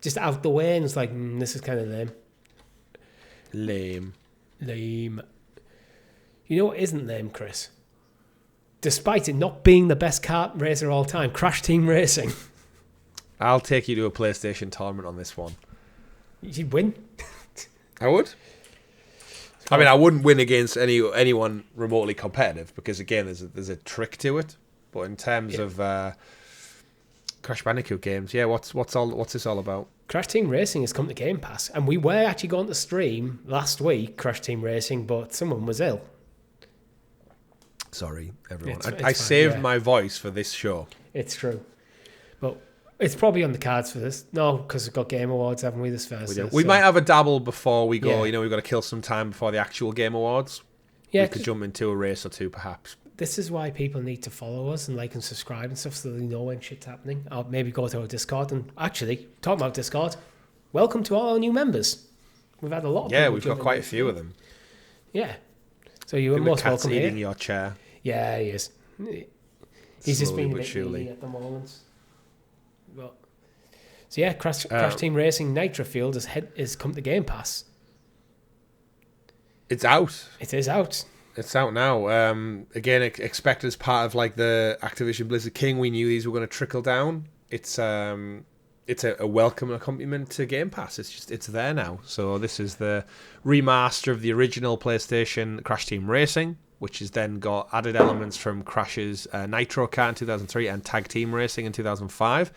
just out the way, and it's like, this is kind of lame. Lame. You know what isn't lame, Chris? Despite it not being the best kart racer of all time, Crash Team Racing. I'll take you to a PlayStation tournament on this one. You'd win. I would. I mean, I wouldn't win against anyone remotely competitive because, again, there's a trick to it. But in terms of Crash Bandicoot games, what's this all about? Crash Team Racing has come to Game Pass, and we were actually going to stream last week Crash Team Racing, but someone was ill. Sorry, everyone. It's I saved my voice for this show. It's true, but it's probably on the cards for this. No, because we've got Game Awards, haven't we? This Thursday. We might have a dabble before we go. You know, we've got to kill some time before the actual Game Awards. Yeah, we could jump into a race or two, perhaps. This is why people need to follow us and like and subscribe and stuff so they know when shit's happening. Or maybe go to our Discord. And actually, talking about Discord, welcome to all our new members. We've had a lot of people. Yeah, we've got quite a few of them. Yeah. So you were most welcome here. Eating your chair. Yeah, he is. He's just being a bit needy at the moment. But, so yeah, Crash Team Racing Nitro Field has come to Game Pass. It's out. It is out. It's out now. Again, expect as part of like the Activision Blizzard King, we knew these were going to trickle down. It's a welcome accompaniment to Game Pass. It's there now. So this is the remaster of the original PlayStation Crash Team Racing, which has then got added elements from Crash's Nitro Kart in 2003 and Tag Team Racing in 2005.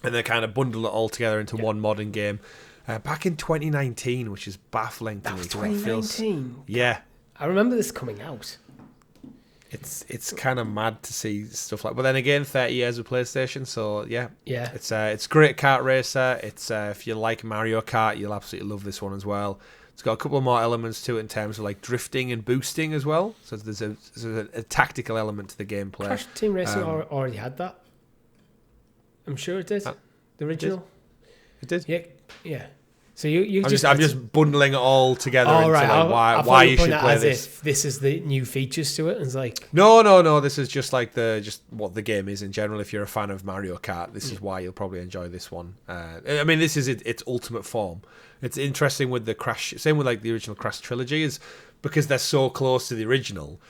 And they kind of bundled it all together into one modern game back in 2019, which is baffling to me. That was 2019? Yeah. I remember this coming out. It's kind of mad to see stuff like, but then again, 30 years of PlayStation, so yeah, it's great kart racer. It's if you like Mario Kart, you'll absolutely love this one as well. It's got a couple more elements to it in terms of like drifting and boosting as well. So there's a tactical element to the gameplay. Crash Team Racing already had that. I'm sure it did. The original. It did. Yeah. So I'm just bundling it all together into like why you should play this. If this is the new features to it, and it's like no. This is just like just what the game is in general. If you're a fan of Mario Kart, this is why you'll probably enjoy this one. I mean, this is its ultimate form. It's interesting with the Crash, same with like the original Crash trilogy, is because they're so close to the original.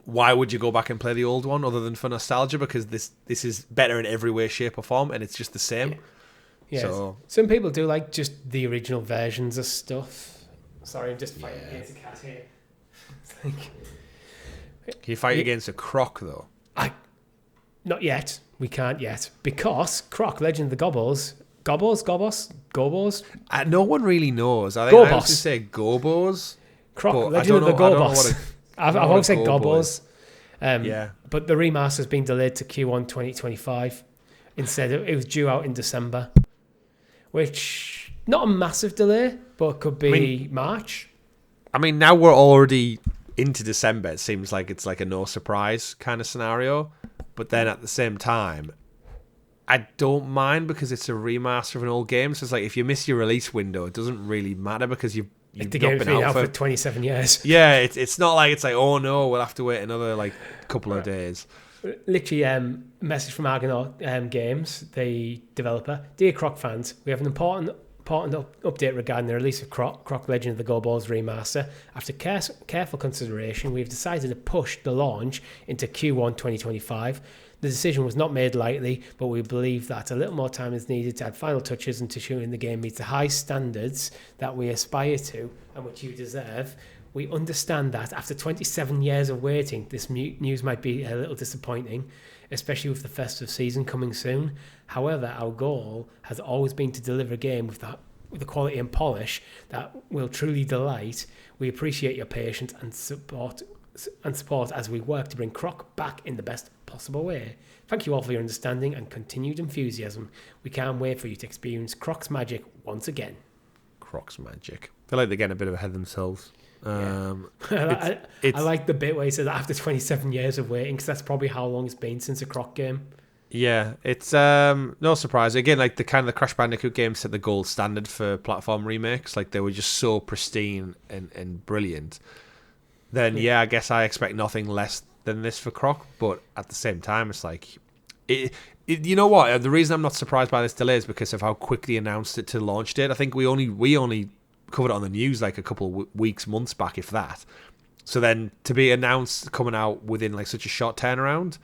Why would you go back and play the old one other than for nostalgia? Because this is better in every way, shape, or form, and it's just the same. Yeah. So, some people do like just the original versions of stuff. Sorry, I'm just fighting against a cat here. Can you fight against a Croc though? Not yet. We can't yet because Croc, Legend of the Gobos. Gobos? No one really knows. I think I used to say Gobos. Croc, Legend of the Gobos. I've always said Gobos. But the remaster's been delayed to Q1 2025. Instead, it was due out in December. Which, not a massive delay, but could be March. I mean, now we're already into December. It seems like it's like a no surprise kind of scenario. But then at the same time, I don't mind because it's a remaster of an old game. So it's like if you miss your release window, it doesn't really matter because you've not been out for 27 years. Yeah, it's not like it's like, oh no, we'll have to wait another like couple of days. Literally, message from Argonaut Games, the developer. Dear Croc fans, we have an important update regarding the release of Croc Legend of the Go-Balls Remaster. After careful consideration, we have decided to push the launch into Q1 2025. The decision was not made lightly, but we believe that a little more time is needed to add final touches and to ensure the game meets the high standards that we aspire to and which you deserve. We understand that after 27 years of waiting, this news might be a little disappointing, especially with the festive season coming soon. However, our goal has always been to deliver a game with the quality and polish that will truly delight. We appreciate your patience and support as we work to bring Croc back in the best possible way. Thank you all for your understanding and continued enthusiasm. We can't wait for you to experience Croc's magic once again. Croc's magic. I feel like they're getting a bit ahead of themselves. I like the bit where he says after 27 years of waiting, because that's probably how long it's been since a Croc game. Yeah, it's no surprise. Again, like the Crash Bandicoot games set the gold standard for platform remakes. Like they were just so pristine and brilliant. Then I guess I expect nothing less than this for Croc. But at the same time, it's like, you know what? The reason I'm not surprised by this delay is because of how quickly announced it to launch date. I think we only covered it on the news like a couple of weeks, months back, if that. So then to be announced coming out within like such a short turnaround,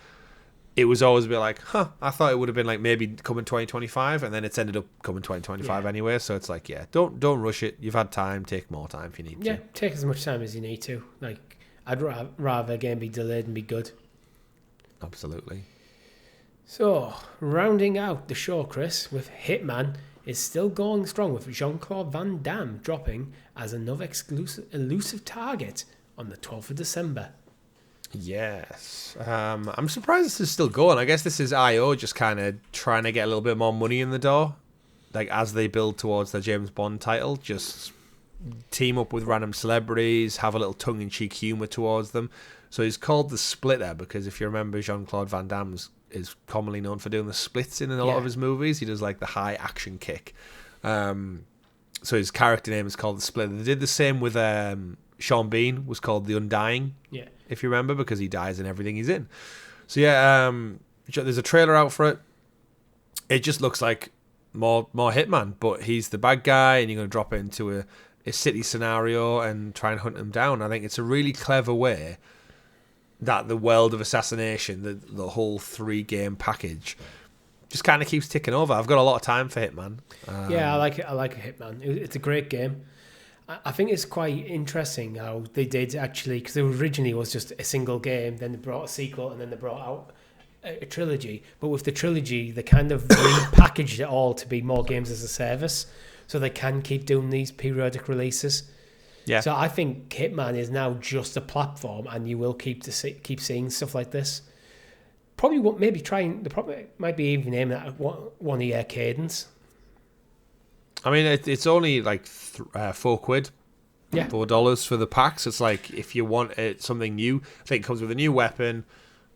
it was always a bit like, I thought it would have been like maybe coming 2025, and then it's ended up coming 2025 anyway. So it's like, don't rush it. You've had time. Take more time if you need to. Yeah, take as much time as you need to. Like, I'd rather a game be delayed and be good. Absolutely. So, rounding out the show, Chris, with Hitman is still going strong with Jean-Claude Van Damme dropping as another elusive target on the 12th of December. Yes. I'm surprised this is still going. I guess this is IO just kind of trying to get a little bit more money in the door. Like, as they build towards their James Bond title, just team up with random celebrities, have a little tongue-in-cheek humour towards them. So he's called the Splitter because if you remember, Jean-Claude Van Damme is commonly known for doing the splits in a lot of his movies. He does like the high action kick. So his character name is called the Splitter. They did the same with Sean Bean, was called the Undying. Yeah. If you remember, because he dies in everything he's in. So there's a trailer out for it. It just looks like more Hitman, but he's the bad guy, and you're going to drop it into a city scenario and try and hunt him down. I think it's a really clever way that the world of assassination, the whole 3-game package, just kind of keeps ticking over. I've got a lot of time for Hitman. I like it. I like Hitman. It's a great game. I think it's quite interesting how they did actually, because it originally was just a single game, then they brought a sequel, and then they brought out a trilogy. But with the trilogy, they kind of repackaged it all to be more games as a service, so they can keep doing these periodic releases. Yeah. So I think Hitman is now just a platform, and you will keep seeing stuff like this. Probably might be even aiming at one of your cadence. I mean, it's only like £4. Yeah. $4 for the packs. It's like if you want something new, I think it comes with a new weapon,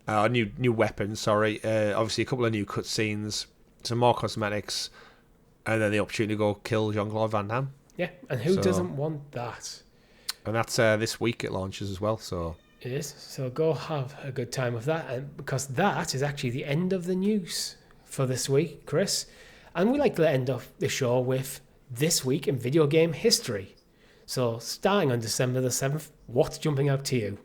new weapon. Sorry, obviously a couple of new cutscenes, some more cosmetics, and then the opportunity to go kill Jean-Claude Van Damme. Yeah, and who doesn't want that? And that's this week it launches as well. So it is. So go have a good time with that, and because that is actually the end of the news for this week, Chris. And we like to end off the show with this week in video game history. So starting on December the 7th, what's jumping out to you?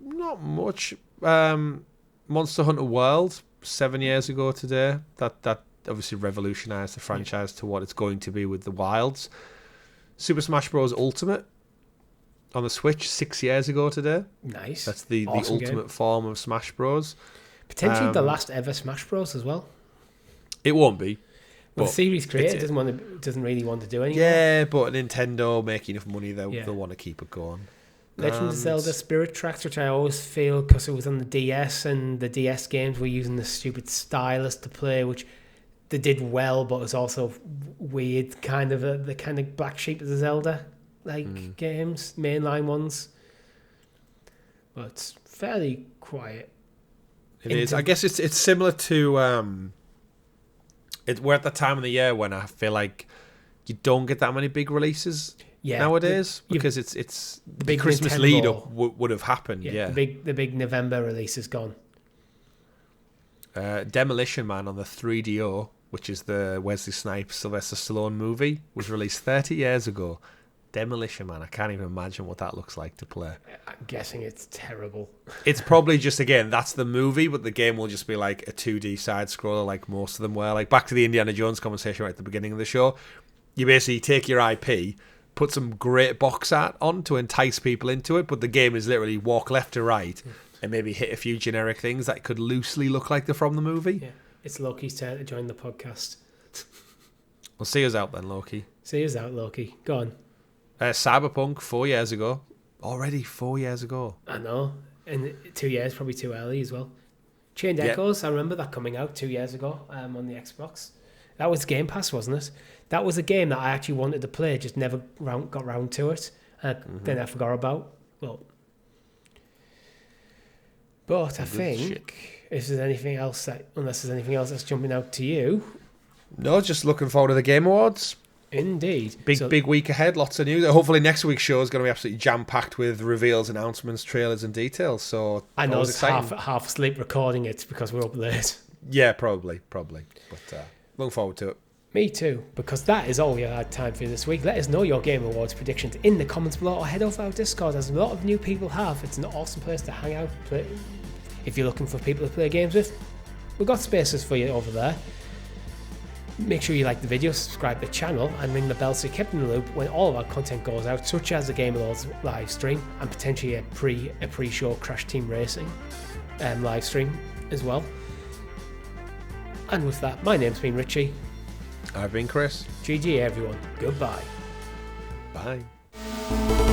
Not much. Monster Hunter World, 7 years ago today. That obviously revolutionised the franchise to what it's going to be with the Wilds. Super Smash Bros. Ultimate on the Switch 6 years ago today. Nice. That's the ultimate form of Smash Bros. Potentially the last ever Smash Bros. As well. It won't be. Well, the series creator doesn't really want to do anything. Yeah, but Nintendo making enough money, they'll want to keep it going. Legend of Zelda Spirit Tracks, which I always feel, because it was on the DS and the DS games were using the stupid stylus to play, which they did well, but it was also weird, kind of the kind of black sheep of the Zelda games, mainline ones. But it's fairly quiet. It is. I guess it's similar to we're at the time of the year when I feel like you don't get that many big releases nowadays because it's the big Christmas Nintendo lead up would have happened. Yeah, the big November release is gone. Demolition Man on the 3DO, which is the Wesley Snipes Sylvester Stallone movie, was released 30 years ago. Demolition Man, I can't even imagine what that looks like to play. I'm guessing it's terrible. It's probably just, again, that's the movie, but the game will just be like a 2D side scroller like most of them were. Like back to the Indiana Jones conversation right at the beginning of the show. You basically take your IP, put some great box art on to entice people into it, but the game is literally walk left to right and maybe hit a few generic things that could loosely look like they're from the movie. Yeah, it's Loki's turn to join the podcast. Well, see us out then, Loki. See us out, Loki. Go on. Cyberpunk 4 years ago. Already 4 years ago. I know. And 2 years, probably too early as well. Chained Echoes, I remember that coming out 2 years ago on the Xbox. That was Game Pass, wasn't it? That was a game that I actually wanted to play, just never got round to it. Then I forgot about. Well, but I think, unless there's anything else that's jumping out to you. No, just looking forward to the Game Awards. Indeed. Big week ahead, lots of news. Hopefully next week's show is going to be absolutely jam-packed with reveals, announcements, trailers and details. So I know it's half asleep recording it because we're up late. Yeah, probably. But looking forward to it. Me too, because that is all we had time for this week. Let us know your Game Awards predictions in the comments below or head over our Discord, as a lot of new people have. It's an awesome place to hang out, play. if you're looking for people to play games with, we've got spaces for you over there. Make sure you like the video, subscribe to the channel, and ring the bell so you're kept in the loop when all of our content goes out, such as the GamerGuild live stream and potentially a pre-show Crash Team Racing live stream as well. And with that, my name's been Richie. I've been Chris. GG everyone. Goodbye. Bye.